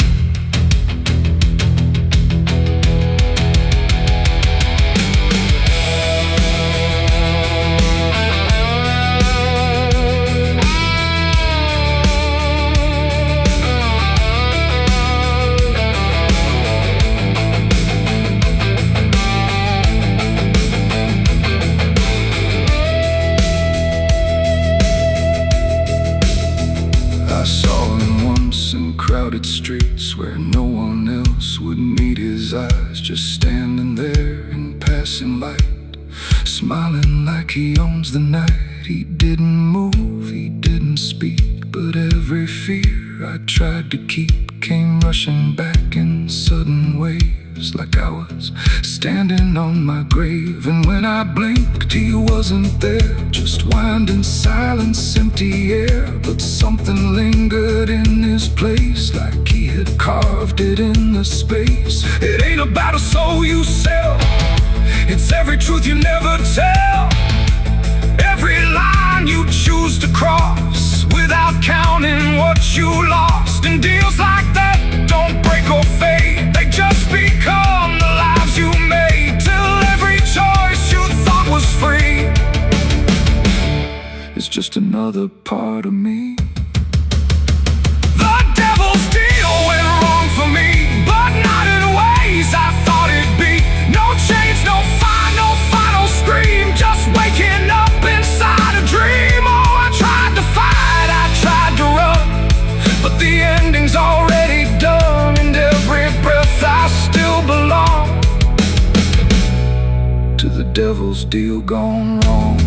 I saw him once in crowded streets where no one else would meet his eyes, just standing there in passing light, smiling like he owns the night. He didn't move, he didn't speak, but every fear I tried to keep came rushing back in sudden waves, like I was standing on my grave. And when I blinked, he wasn't there, just winding silence, empty air. But something lingered in his place, like he had carved it in the space. It ain't about a soul you sell, it's every truth you never tell, every line you choose to cross without counting what you lost. And deals like that don't break or fade, they just become the lives you made, till every choice you thought was free is just another part of me. The devil's deal went wrong for me, but not in ways I thought it'd be. No change, no fine, no final scream, just waking up inside a dream. Oh, I tried to fight, I tried to run, but the ending's already done. And every breath I still belong to the devil's deal gone wrong.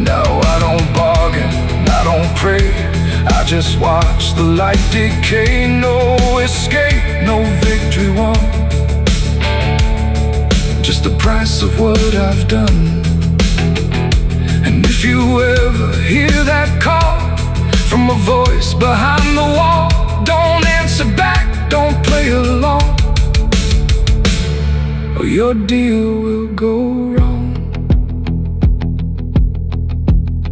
Now I don't bargain, I don't pray, I just watch the light decay. No escape, no victory won, just the price of what I've done. And if you ever hear that call from a voice behind the wall, don't answer back, don't play along, or your deal will go wrong.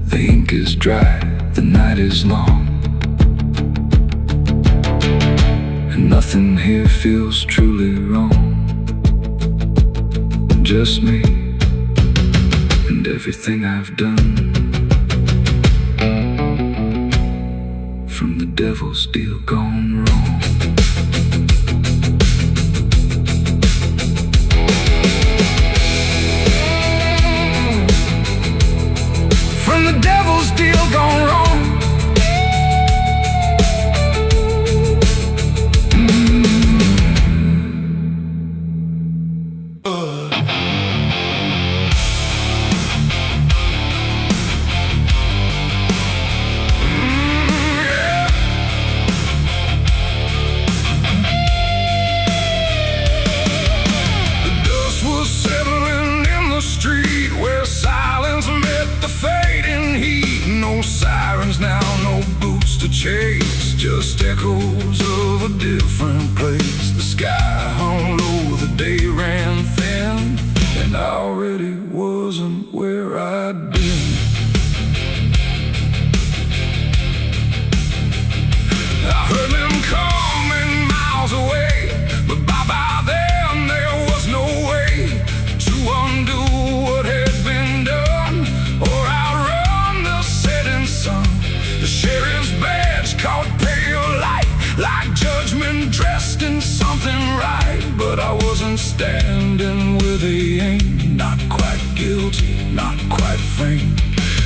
The ink is dry, the night is long, Nothing here feels truly wrong. Just me and everything I've done. From the devil's deal gone wrong. From the devil's deal gone wrong. Chase, just echoes of a different place. The sky hung low, the day ran thin, and I already wasn't where I'd been. I heard them coming miles away, but by then there was no way to undo what had been done or outrun the setting sun. The sheriff's badge caught pale light, like judgment dressed in something right. But I wasn't standing where they aimed, not quite guilty, not quite framed.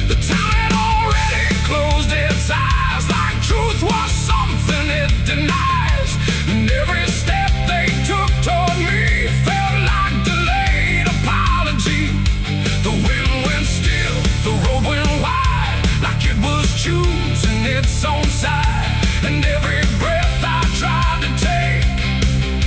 The town had already closed its eyes, like truth was something it denies. And every step they took toward me felt like delayed apology. The wind went still, the road went wide, like it was choosing its own side. And every breath I tried to take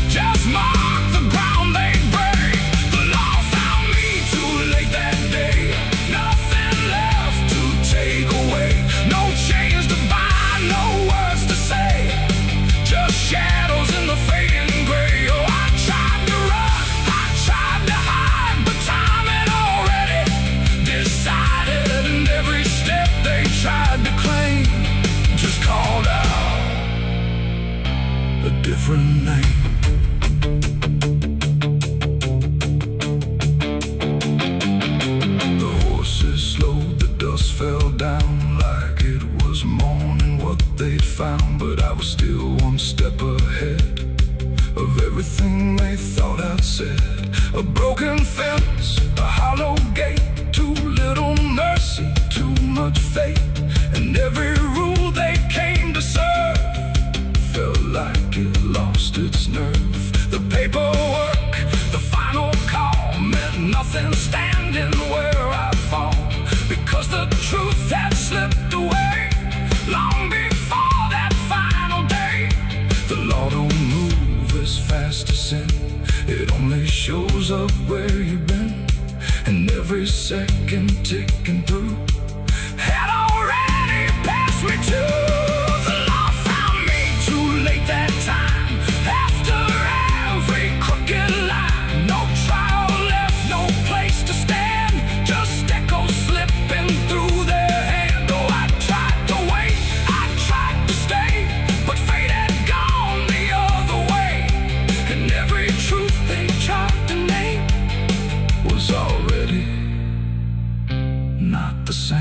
just marked the ground they'd break. The law found me too late that day. Nothing left to take away. No chains to bind, no words to say, just shadows in the fading gray. Oh, I tried to run, I tried to hide, but time had already decided. And every step they tried to claim just called out a different name. The horses slowed, the dust fell down like it was morning what they'd found. But I was still one step ahead of everything they thought I'd said. A broken fence, a hollow gate, too little mercy, too much fate. And every rule they came to serve felt like it lost its nerve. The paperwork, the final call, meant nothing standing where I fall, because the truth had slipped away long before that final day. The law don't move as fast as sin, it only shows up where you've been. And every second ticking through had already passed me too. The law found me too late that time. After every crooked line, no trial left, no place to stand, just echoes slipping through their hand. Oh, I tried to wait, I tried to stay, but fate had gone the other way. And every truth they tried to name was already not the same.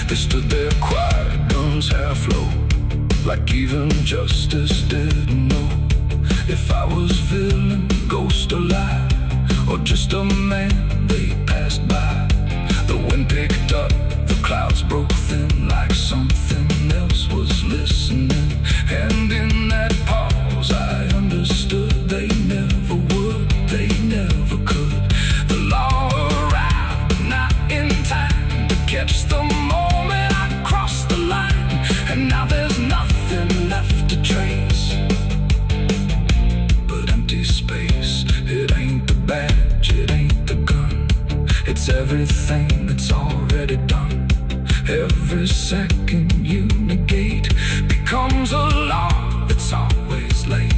They stood there quiet, guns half low, like even justice didn't know if I was villain, ghost or lie, or just a man they passed by. The wind picked up, the clouds broke thin, like something else was listening. And in that pause I understood they never would, they never could. The law arrived, but not in time to catch the moment I crossed the line. And now there's nothing left to trace but empty space. It ain't the badge, it ain't the gun, it's everything that's already done. Every second you negate becomes a law that's always late.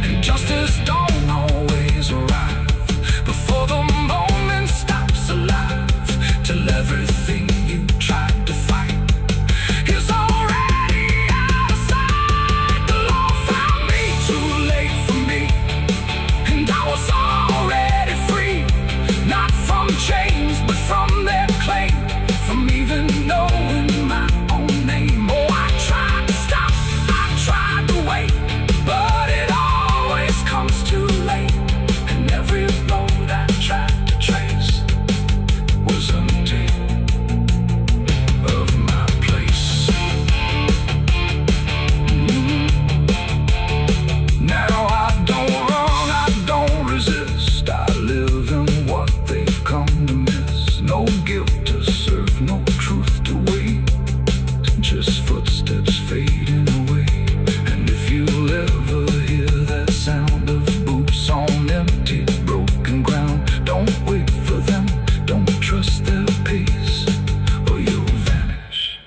And justice don't always arrive before the moment stops alive, till everything you tried to fight is already out of sight. The I was already free, not from chains, but from their claim, from even knowing my own name. Oh, I tried to stop, I tried to wait, but it always comes too late. And every road I tried to trace was empty of my place. Now I don't run, I don't resist, I live in what they've come to miss. No guilt to serve, no truth to wait, just footsteps fading away. And if you'll ever hear that sound of boots on empty, broken ground, don't wait for them, don't trust their pace, or you'll vanish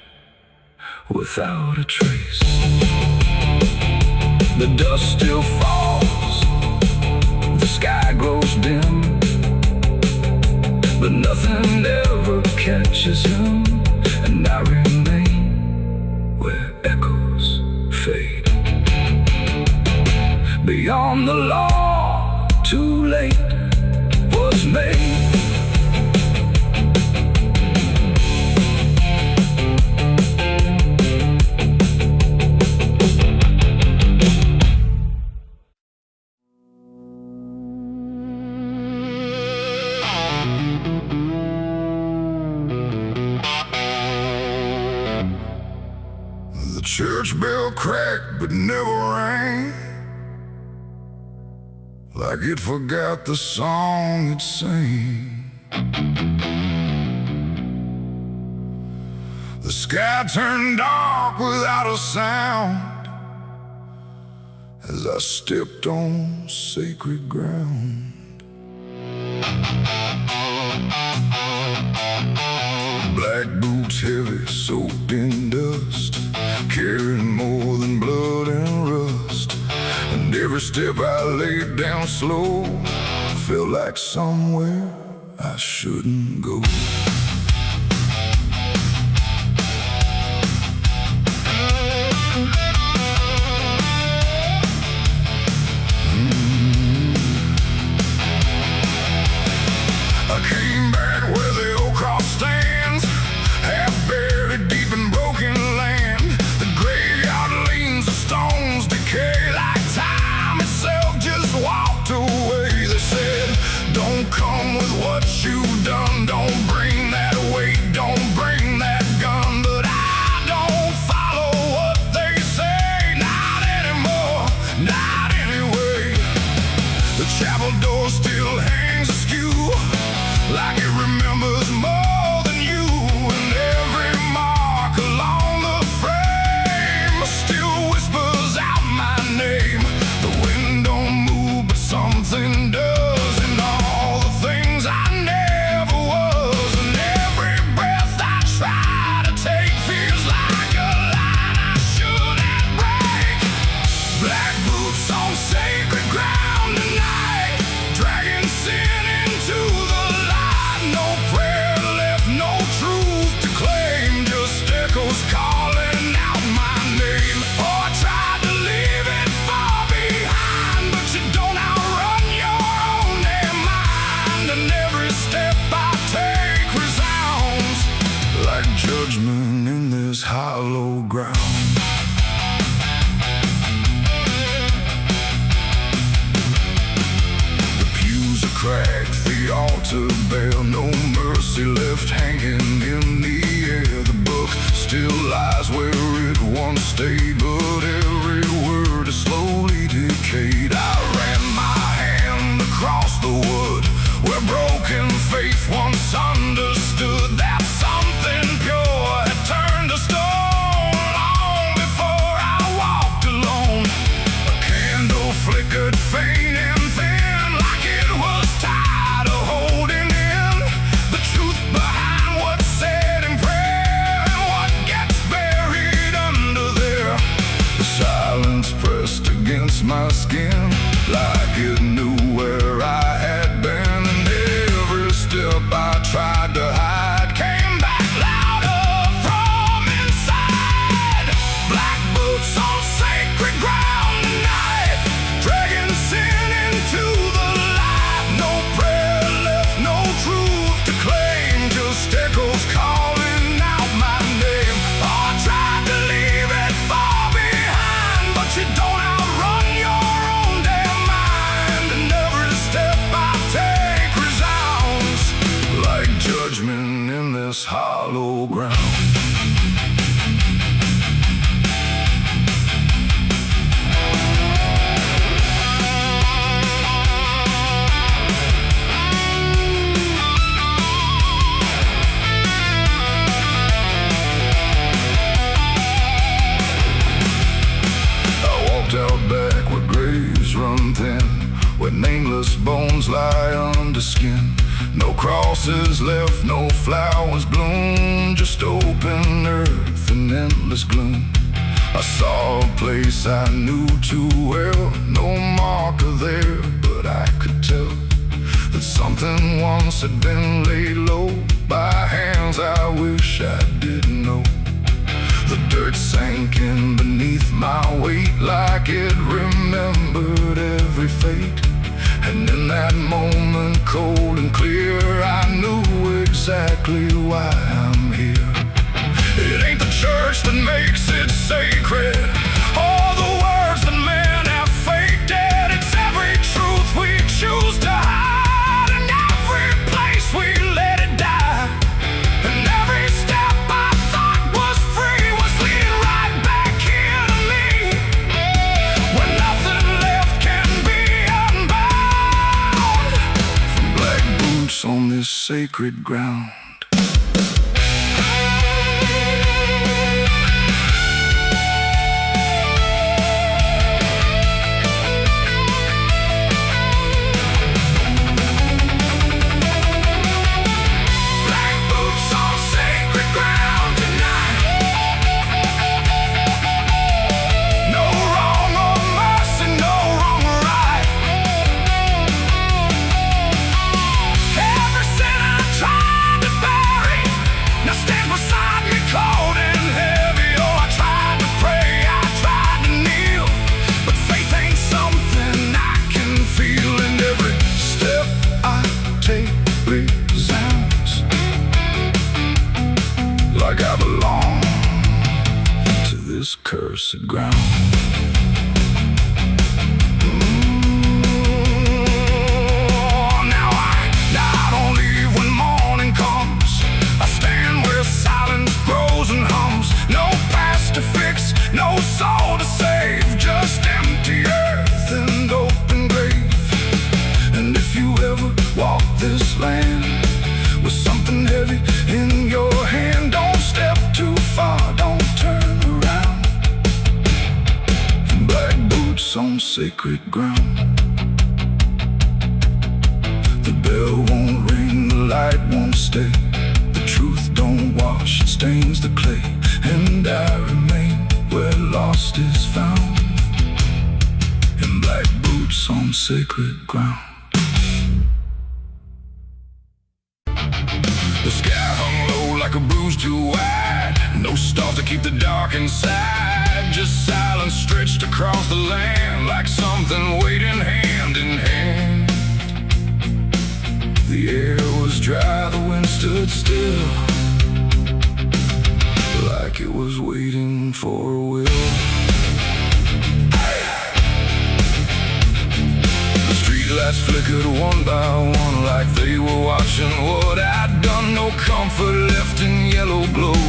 without a trace. The dust still falls, the sky grows dim, but nothing ever catches him. And I remain where echoes fade. Beyond the law, too late was made. The church bell cracked but never rang, like it forgot the song it sang. The sky turned dark without a sound as I stepped on sacred ground. Black boots heavy, soaked in dust, carrying more than blood and rust. And every step I laid down slow felt like somewhere I shouldn't go. I came back where the old cross stands, half buried deep in broken land. The graveyard leans, the stones decay like time itself just walked away. They said, don't come with what you've done, don't bring that weight, don't bring that gun. But I don't follow what they say, not anymore, not anyway. The chapel door still hangs askew, like it remembers more than you. And every mark along the frame still whispers out my name. The wind don't move, but something does, and all the things I never was. And every breath I try to take feels like a line I shouldn't break. Black boots on sacred ground tonight, dragging sin into the light. No prayer left, no truth to claim, just echoes calling out my name. Oh, I tried to leave it far behind, but you don't outrun your own damn mind. And every step I take resounds like judgment in this hollow ground. The pews are cracked, the altar bare, no mercy left hanging in the air. The book still lies where it once stayed, but every word is slowly decayed. I ran my hand across the wood where broken faith once understood that something pure had turned to stone long before I walked alone. A candle flickered faint and thin, like it was tired of holding in the truth behind what's said in prayer and what gets buried under there. The silence pressed against my skin, like it knew where I had been. And every step I tried to hollow ground. Out back where graves run thin, where nameless bones lie under skin. No crosses left, no flowers bloom, just open earth and endless gloom. I saw a place I knew too well, no marker there, but I could tell that something once had been laid low by hands I wish I didn't know. The dirt sank in beneath my weight like it remembered every fate. And in that moment, cold and clear, I knew exactly why I'm here. It ain't the church that makes it sacred, or the words that men have faked it. It's every truth we choose to hide, and every place we let it die. And every step I thought was free was leading right back here to me, where nothing left can be unbound. From black boots on this sacred ground. Like I belong to this cursed ground. Now I don't leave when morning comes. I stand where silence grows and hums. No past to fix, no soul to save, just empty earth and open grave. And if you ever walk this land with something heavy in your hand, don't step too far, don't turn around. Black boots on sacred ground. The bell won't ring, the light won't stay. The truth don't wash, it stains the clay. And I remain where lost is found, in black boots on sacred ground. The sky hung low like a bruise too wide. No stars to keep the dark inside. Just silence stretched across the land, like something waiting hand in hand. The air was dry, the wind stood still, like it was waiting for a will. The streetlights flickered one by one, like they were watching what I'd done. No comfort left in yellow glow,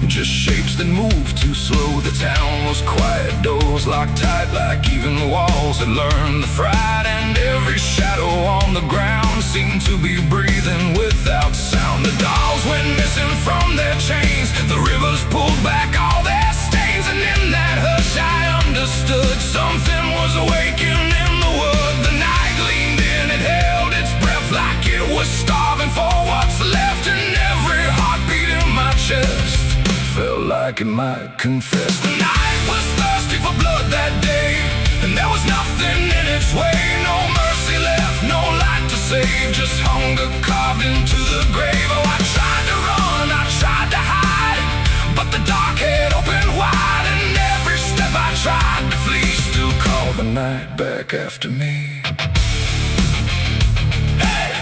just shapes that moved too slow. The town was quiet, doors locked tight, like even walls had learned the fright. And every shadow on the ground seemed to be breathing without sound. The dolls went missing from their chains, the rivers pulled back all their stains. And in that hush I understood something was awakening in the wood. The night leaned in, it held its breath like it was starving for what's left. And every heartbeat in my chest felt like it might confess. The night was thirsty for blood that day, and there was nothing in its way. No mercy left, no light to save, just hunger carved into the grave. Oh, I tried to run, I tried to hide, but the dark had opened wide. And every step I tried to flee still called the night back after me. Hey!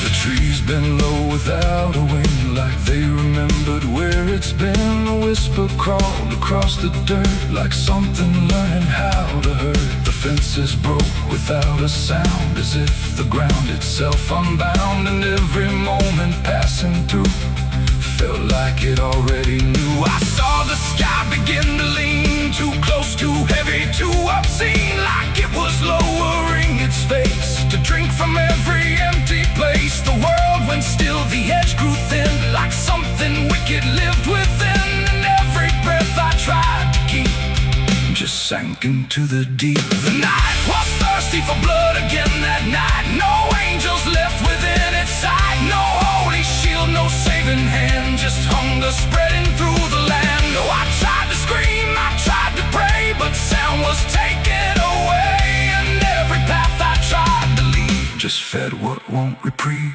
The trees been low without a wing, like they remembered where it's been. A whisper crawled across the dirt, like something learning how to hurt. The fences broke without a sound, as if the ground itself unbound. And every moment passing through felt like it already knew. I saw the sky begin to lean, too close, too heavy, too obscene, like it was lowering its face to drink from every empty place. The world went still, the edge grew thin, like something wicked lived within. And every breath I tried to keep just sank into the deep. The night was thirsty for blood again that night. No angels left within its sight, no holy shield, no saving hand, just hunger spreading through the land. Oh, I tried to scream, I tried to pray, but sound was taken away. And every path I tried to leave just fed what won't reprieve.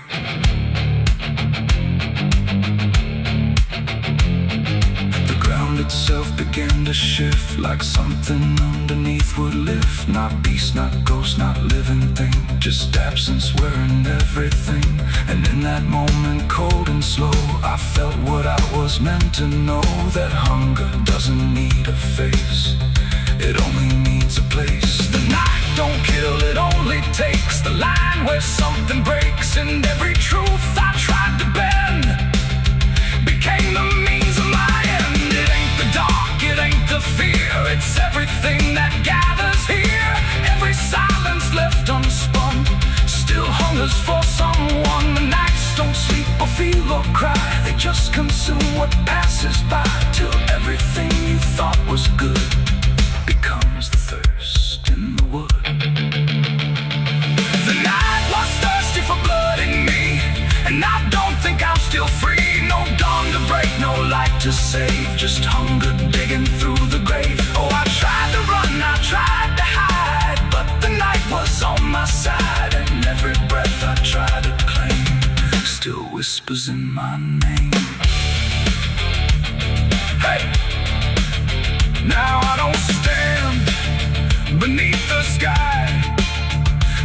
Itself began to shift, like something underneath would lift. Not beast, not ghost, not living thing, just absence wearing everything. And in that moment, cold and slow, I felt what I was meant to know, that hunger doesn't need a face, it only needs a place. The night don't kill, it only takes the line where something breaks. And every truth I tried to bend became the means of my end. It ain't the dark, it ain't the fear, it's everything that gathers here. Every silence left unspun still hungers for someone. The nights don't sleep or feel or cry, they just consume what passes by, till everything you thought was good becomes the thirst in the wood. The night was thirsty for blood in me, and I don't think I'm still free. No dawn to break, no light to save, just hunger digging through the grave. Oh, I tried to run, I tried to hide, but the night was on my side. And every breath I tried to claim still whispers in my name. Hey! Now I don't stand beneath the sky,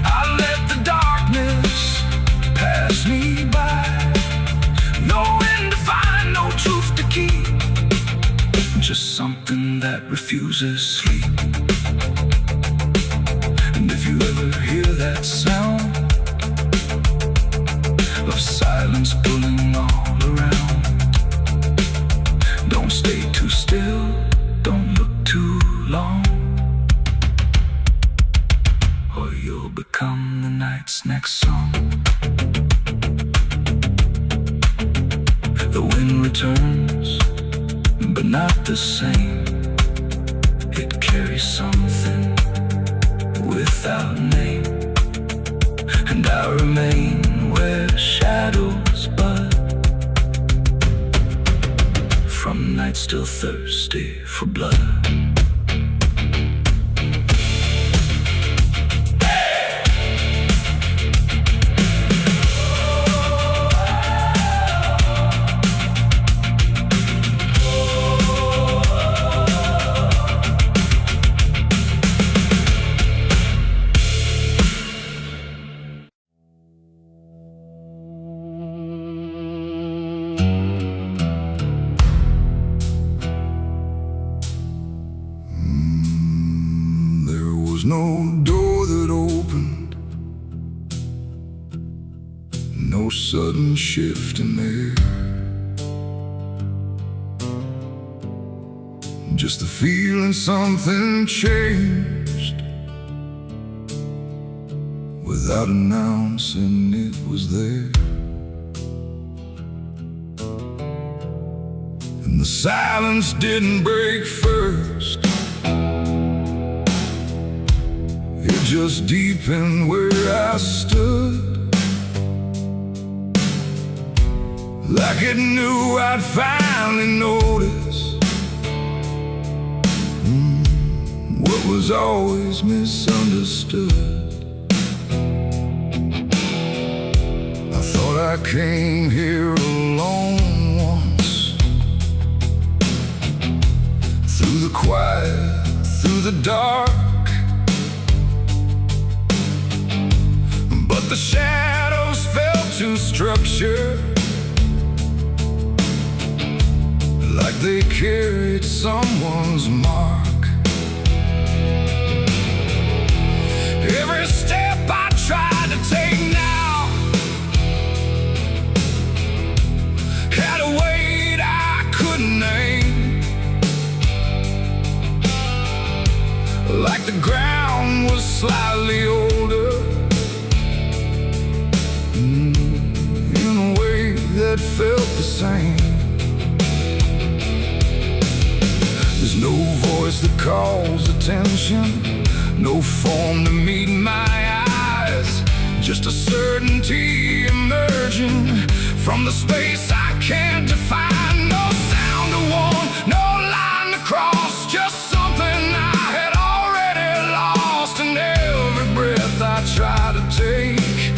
I let the darkness pass me by. No end to find, no truth to keep, just something that refuses sleep. And if you ever hear that sound of silence pulling all around, don't stay too still, don't look too long, or you'll become the night's next song. The wind returns, but not the same. It carries something without name, and I remain where shadows bud, from nights still thirsty for blood. No door that opened, no sudden shift in there, just the feeling something changed without announcing it was there. And the silence didn't break first, it just deepened where I stood, like it knew I'd finally notice what was always misunderstood. I thought I came here alone once, through the quiet, through the dark, but the shadows felt to structure, like they carried someone's mark. Every step I tried to take now had a weight I couldn't name, like the ground was slightly older, in a way that felt the same. There's no voice that calls attention, no form to meet my eyes, just a certainty emerging from the space I can't define. No sound to warn, no line to cross, just something I had already lost. And every breath I try to take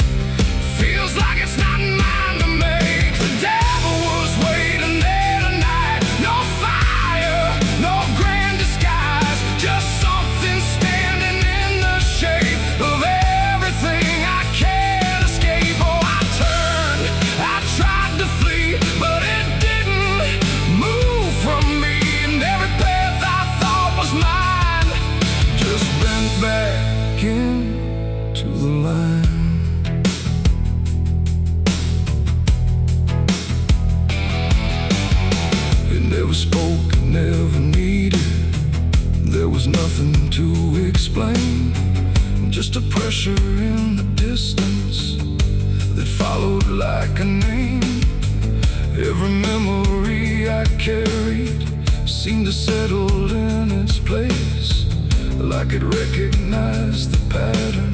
feels like it's not mine to make. The devil was waiting there tonight. No fire, no grand disguise, just something standing in the shape of everything I can't escape. Oh, I turned, I tried to flee, but it didn't move from me. And every path I thought was mine just bent back into the line. Never spoke, never needed. There was nothing to explain, just a pressure in the distance that followed like a name. Every memory I carried seemed to settle in its place, like it recognized the pattern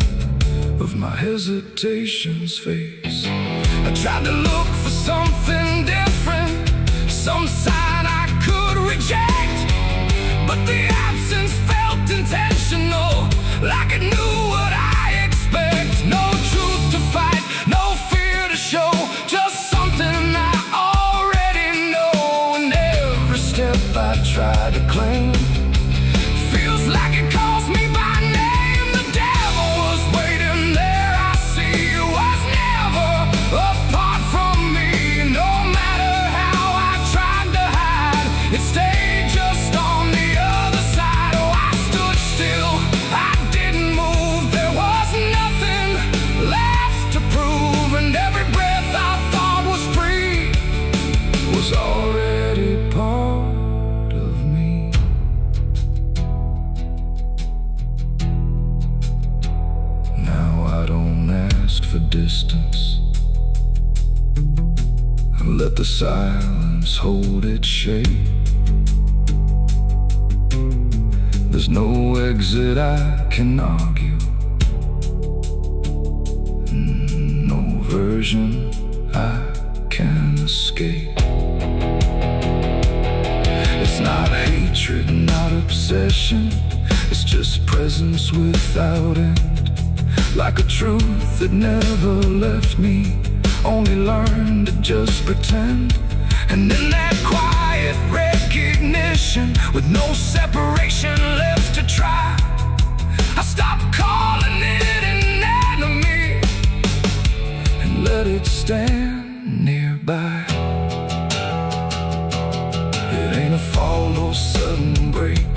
of my hesitation's face. I tried to look for something different, some sign I could reject, but the absence felt intentional, like it knew what I expect. No truth to fight, no fear to show, just something I already know. And every step I try to claim feels like it calls me by name. The devil was waiting there, I see, was never apart from me. No matter how I tried to hide, it stayed just on the other side. Oh, I stood still, I didn't move, there was nothing left to prove. And every breath I thought was free was already part of me. Now I don't ask for distance, I let the silence hold its shape. There's no exit I can argue, no version I can escape. It's not hatred, not obsession, it's just presence without end, like a truth that never left me, only learned to just pretend. And in that quiet recognition, with no separation left to try, I stopped calling it an enemy and let it stand nearby. It ain't a fall or sudden break,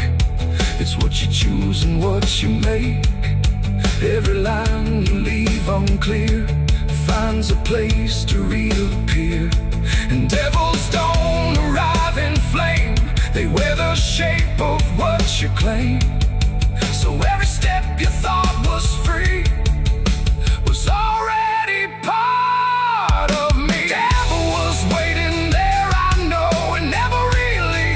it's what you choose and what you make. Every line you leave unclear finds a place to reappear. And devils don't arrive in flame, they wear the shape of what you claim. So every step you thought was free was already part of me. Devil was waiting there, I know, and never really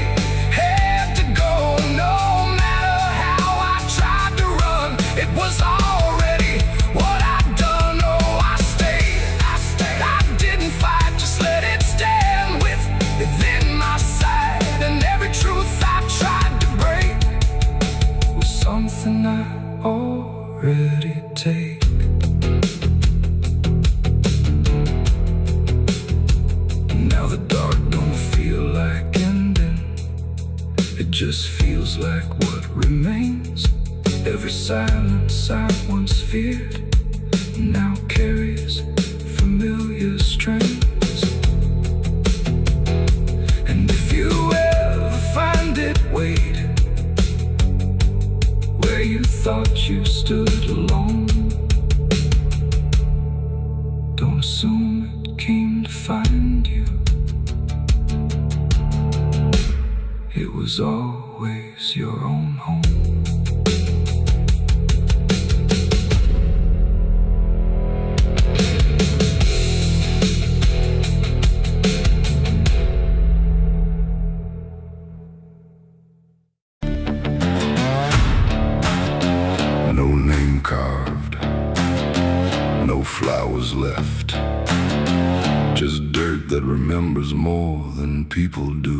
had to go. No matter how I tried to run, it was already what I'd done. Oh, I stayed, I didn't fight, just let it stand within my sight. And every truth I tried to break was something I already take. Now the dark don't feel like ending, it just feels like what remains. Every silence I once feared now carries familiar was always your own home. No name carved, no flowers left, just dirt that remembers more than people do.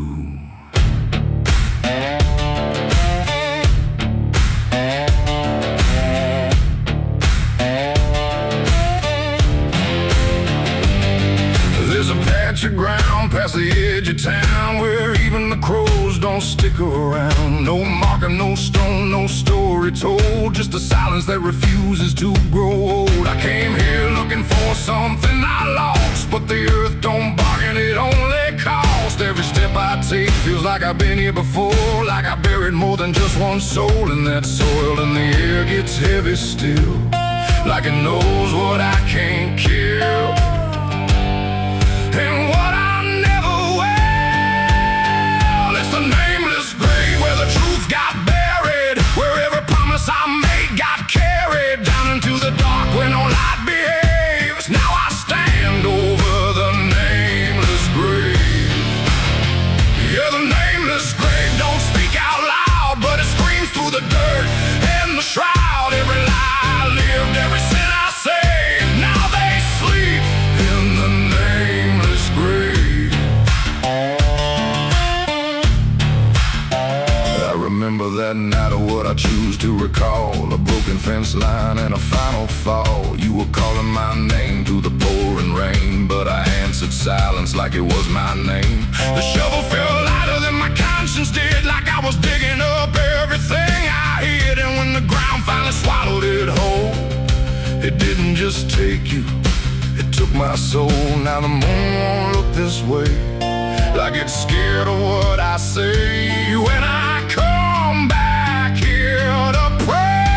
There's a patch of ground past the edge of town where even the crows don't stick around. No marker, no stone, no story told, just a silence that refuses to grow old. I came here looking for something I lost, but the earth don't bargain, it only cost. Every step I take feels like I've been here before, like I buried more than just one soul in that soil. And the air gets heavy still, like it knows what I can't kill. And what I never will, it's the nameless grave where the truth got buried, where every promise I made got carried down into the dark where no light behaves. Now I stand over the nameless grave. Yeah, the nameless grave don't speak out loud, but it screams through the dirt and the shroud. Every lie I lived, every sin I saved, now they sleep in the nameless grave. I remember that night of what I choose to recall, a broken fence line and a final fall. You were calling my name through the pouring rain, but I answered silence like it was my name. The shovel felt lighter than my conscience did, like I was digging up everything I hid. And when the ground finally swallowed it whole, it didn't just take you, it took my soul. Now the moon won't look this way, like it's scared of what I say. When I come back here to pray,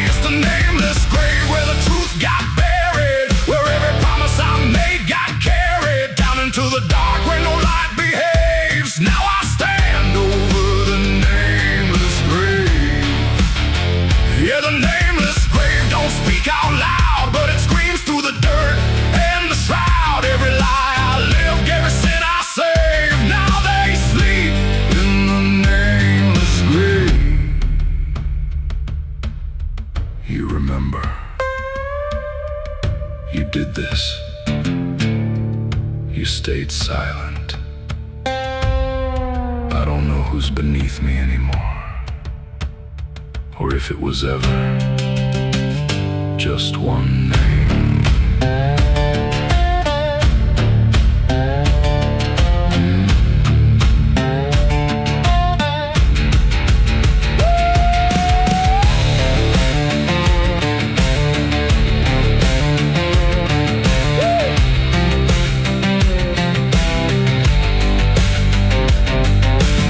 it's the nameless grave where the truth got buried, where every promise I made got carried down into the dark where no light behaves. Now I stand over the nameless grave. Yeah, the nameless grave don't speak out loud, but it screams through the dirt and the shroud. Every lie I lived, every sin I saved, now they sleep in the nameless grave. You remember, you did this. You stayed silent. I don't know who's beneath me anymore, or if it was ever just one name.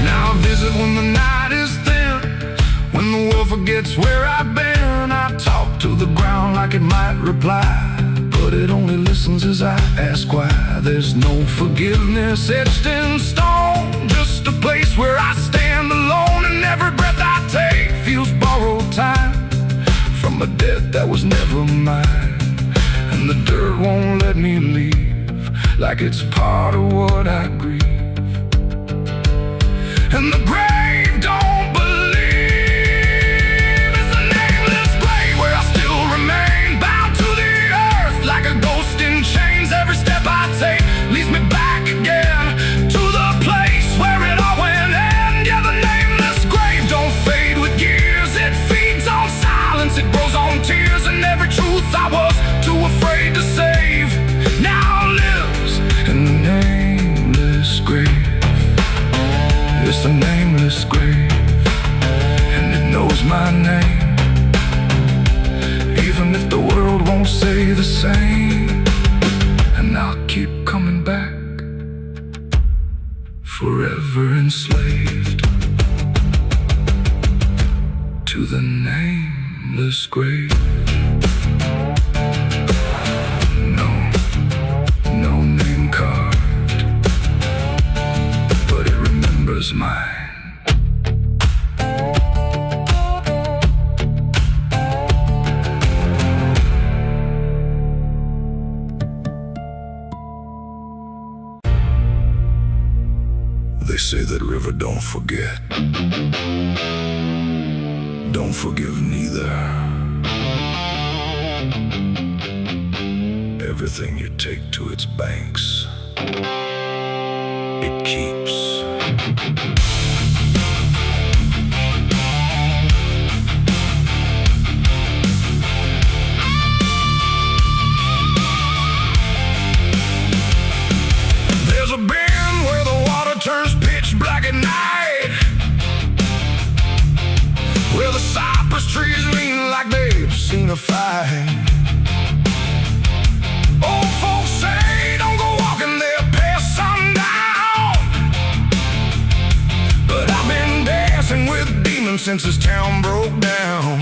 Now I visit when the night is thin, when the world forgets where I've been. I talk to the ground like it might reply, but it only listens as I ask why. There's no forgiveness etched in stone, just a place where I stand alone. And every breath I take feels borrowed time from a debt that was never mine. And the dirt won't let me leave, like it's part of what I grieve. And the grave don't believe, it's the nameless grave where I still remain bound to the earth like a ghost in chains. Every step I take leads me back again to the place where it all went end. Yeah, the nameless grave don't fade with years, it feeds on silence, it grows on tears. And every truth I was too afraid to save now lives in the nameless grave. It's the nameless grave, and it knows my name, even if the world won't say the same. And I'll keep coming back, forever enslaved to the nameless grave. No name carved, but it remembers my say that river don't forget, don't forgive neither. Everything you take to its banks, it keeps. There's a bend where the water turns pitch black at night, where the cypress trees lean like they've seen a fight. Old folks say don't go walking there past sundown, but I've been dancing with demons since this town broke down.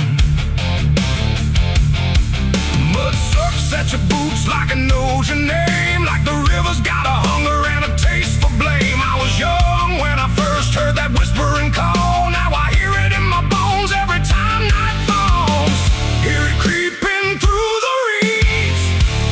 Mud sucks at your boots like it knows your name, like the river's got a hunger and a taste for blame. I was young when I first heard that whispering call. Now I hear it in my bones every time night falls. Hear it creeping through the reeds,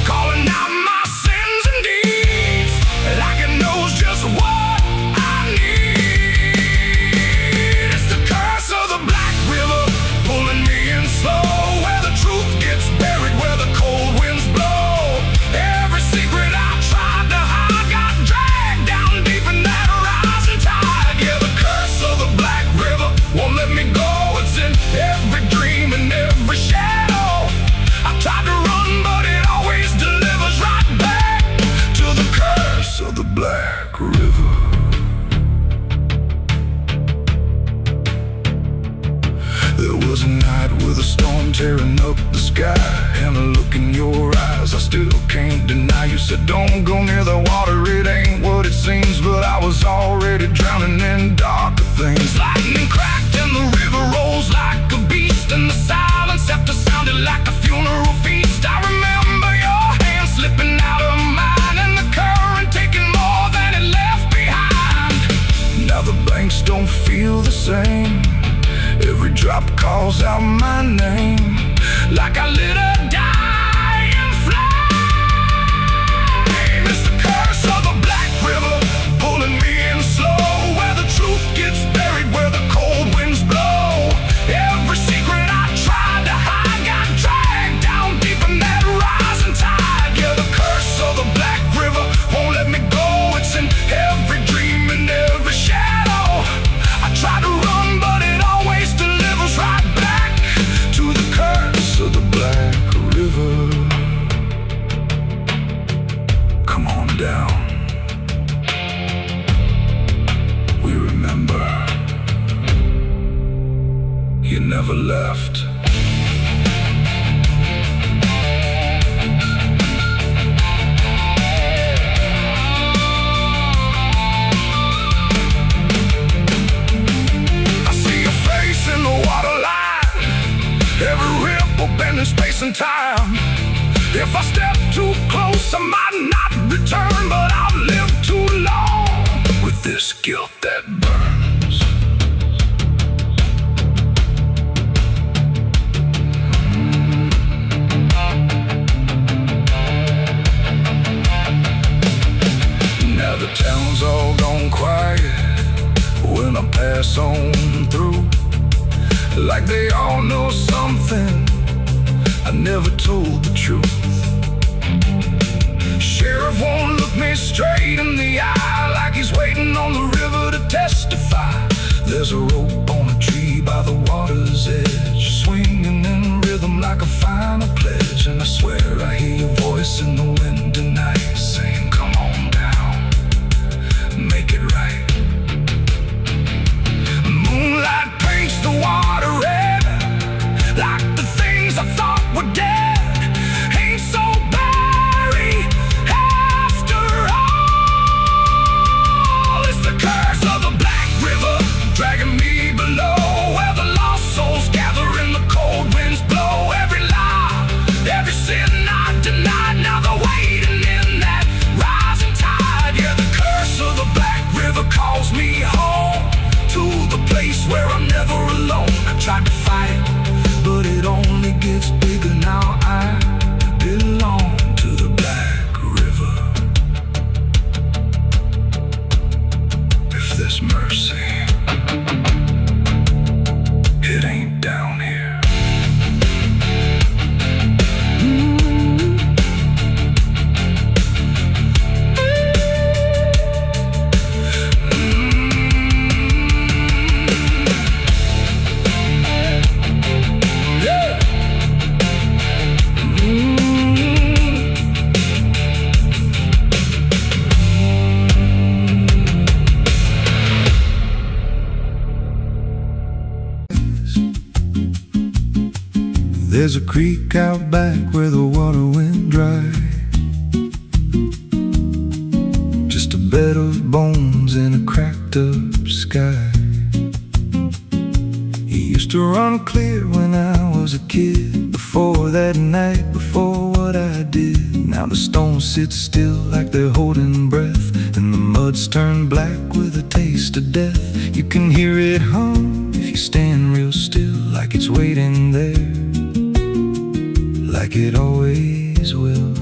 calling out my sins and deeds, like it knows just what I need. It's the curse of the Black River, pulling me in slow, where the truth gets buried, where the cold winds blow. Every secret I tried to hide got dragged down deep in that rising tide. Yeah, the curse of the Black River won't let me go. It's in every dream and every shadow. I tried to run, but it always delivers right back to the curse of the Black River. There was a night with a storm tearing up the sky, and a look in your eyes I still can't deny. You said don't go near the water, it ain't what it seems, but I was already drowning in darker things. Lightning cracked and the river rolls like a beast, and the silence after sounded like a funeral feast. I remember your hand slipping out of mine, and the current taking more than it left behind. Now the banks don't feel the same, every drop calls out my name, like I lit a dying flame. It's the curse of the Black River, pulling me in slow, where the truth gets buried, where the cold winds blow. Every secret I tried to hide got dragged down deep in that rising tide. Yeah, the curse of the Black River won't let me go. It's in every dream and every shadow. I try to run, but it always delivers right back to the curse of the Black River. Come on down, we remember you never left. I see your face in the waterline, every ripple bending space and time. If I step too close, I might not return, but I've lived too long with this guilt that burns. Now the town's all gone quiet when I pass on through, like they all know something I never told the truth. Sheriff won't look me straight in the eye, like he's waiting on the river to testify. There's a rope on a tree by the water's edge, swinging in rhythm like a final pledge. And I swear I hear your voice in the wind tonight, saying come on down, make it right. Moonlight paints the water red, like the things I thought were dead ain't so buried after all. It's the curse of the Black River, dragging me below, where the lost souls gather and the cold winds blow. Every lie, every There's a creek out back where the water went dry. Just a bed of bones and a cracked up sky. He used to run clear when I was a kid. Before that night, before what I did. Now the stones sit still like they're holding breath, and the mud's turned black with a taste of death. You can hear it hum if you stand real still, like it's waiting there, like it always will.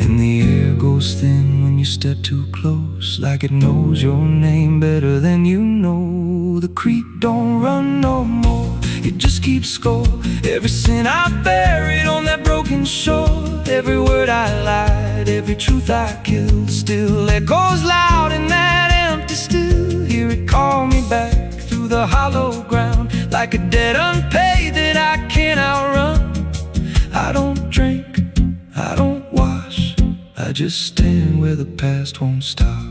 And the air goes thin when you step too close, like it knows your name better than you know. The creek don't run no more, it just keeps score. Every sin I buried on that broken shore, every word I lied, every truth I killed, still echoes loud in that empty still. Hear it call me back through the hollow ground, like a debt unpaid that I can't outrun. I don't drink, I don't wash, I just stand where the past won't stop.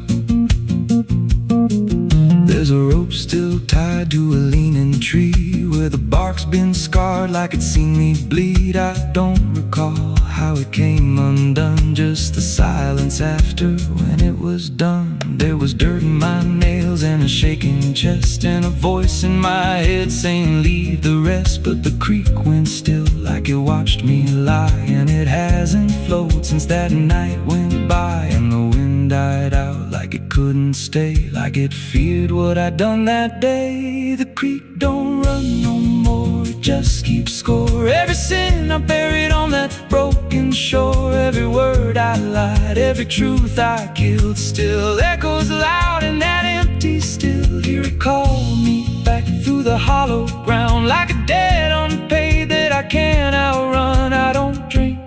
There's a rope still tied to a leaning tree, where the bark's been scarred like it's seen me bleed. I don't recall how it came undone, just the silence after when it was done. There was dirt in my nails and a shaking chest, and a voice in my head saying leave the rest. But the creek went still like it watched me lie, and it hasn't flowed since that night went by. And the wind died out like it couldn't stay, like it feared what I'd done that day. The creek don't run no more, it just keeps score. Every sin I buried on that broken shore, every word I lied, every truth I killed, still echoes loud in that empty still. Hear it call me back through the hollow ground, like a debt unpaid that I can't outrun. I don't drink,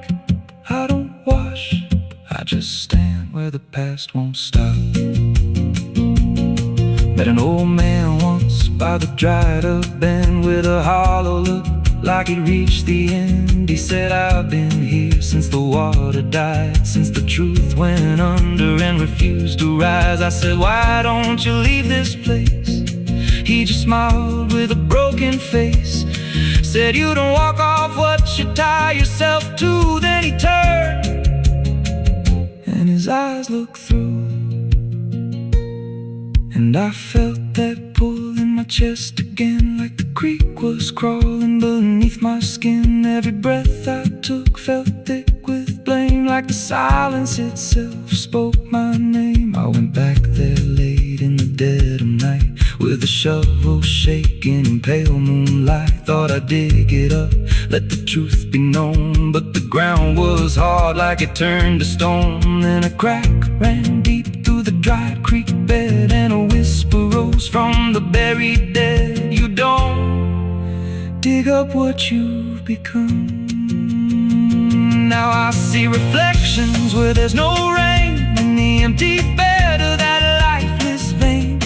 I don't wash, I just stand where the past won't stop. Met an old man once by the dried up bend, with a hollow look like it reached the end. He said, I've been here since the water died, since the truth went under and refused to rise. I said, why don't you leave this place? He just smiled with a broken face, said, you don't walk off what you tie yourself to. Then he turned and his eyes looked through, and I felt that pull in my chest again, like the creek was crawling beneath my skin. Every breath I took felt thick with blame, like the silence itself spoke my name. I went back there late in the dead of night, with a shovel shaking in pale moonlight. Thought I'd dig it up, let the truth be known, but the ground was hard like it turned to stone. Then a crack ran deep through the dry creek bed, and a whisper rose from the buried dead. You don't dig up what you've become. Now I see reflections where there's no rain, in the empty bed of that lifeless vein.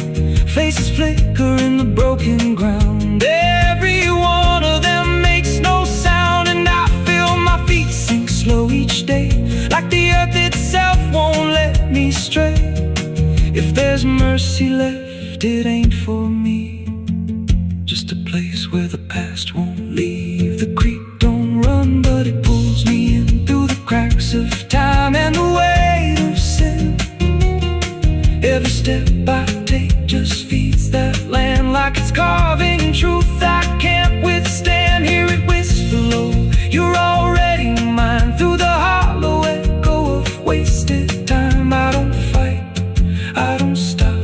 Faces flicker in the broken ground, every one of them makes no sound. And I feel my feet sink slow each day, like the earth itself won't let me stray. If there's mercy left, it ain't for me, just a place where the past won't leave. The creek don't run, but it pulls me in through the cracks of time and the weight of sin. Every step I take just feeds that land, like it's carving truth I can't withstand. Hear it whisper low, you're already mine, through the hollow echo of wasted time. I don't fight, I don't stop,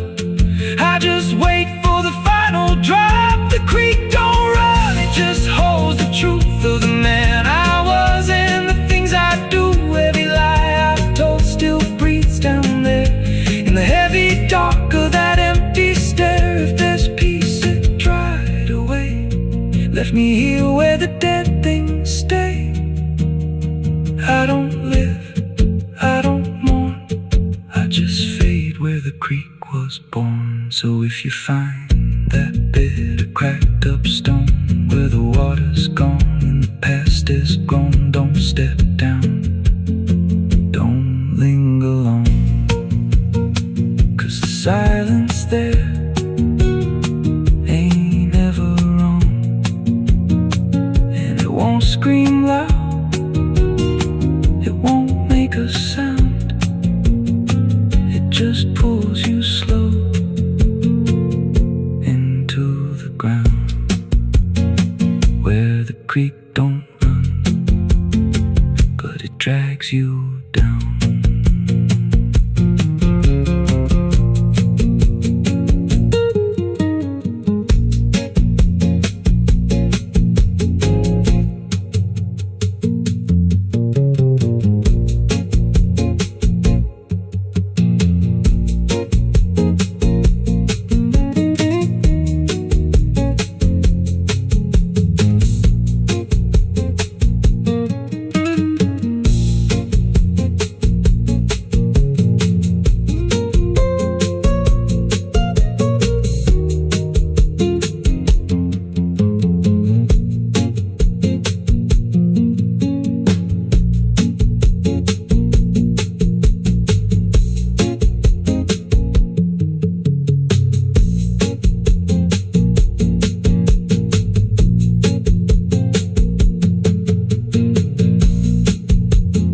I just wait for the final drop. The creek don't run, it just holds the truth of the man I was and the things I do. Every lie I told still breathes down there in the heavy dark of that empty stare. If there's peace, it dried away, left me here where the dead things stay. I don't live, I don't mourn, I just fade where the creek was born. So if you find that bit of cracked up stone, where the water's gone and the past is gone, don't step down, don't linger long, 'cause the silence there ain't ever wrong. scream loud, it won't make a sound. It just pulls you slow into the ground, where the creek don't run, but it drags you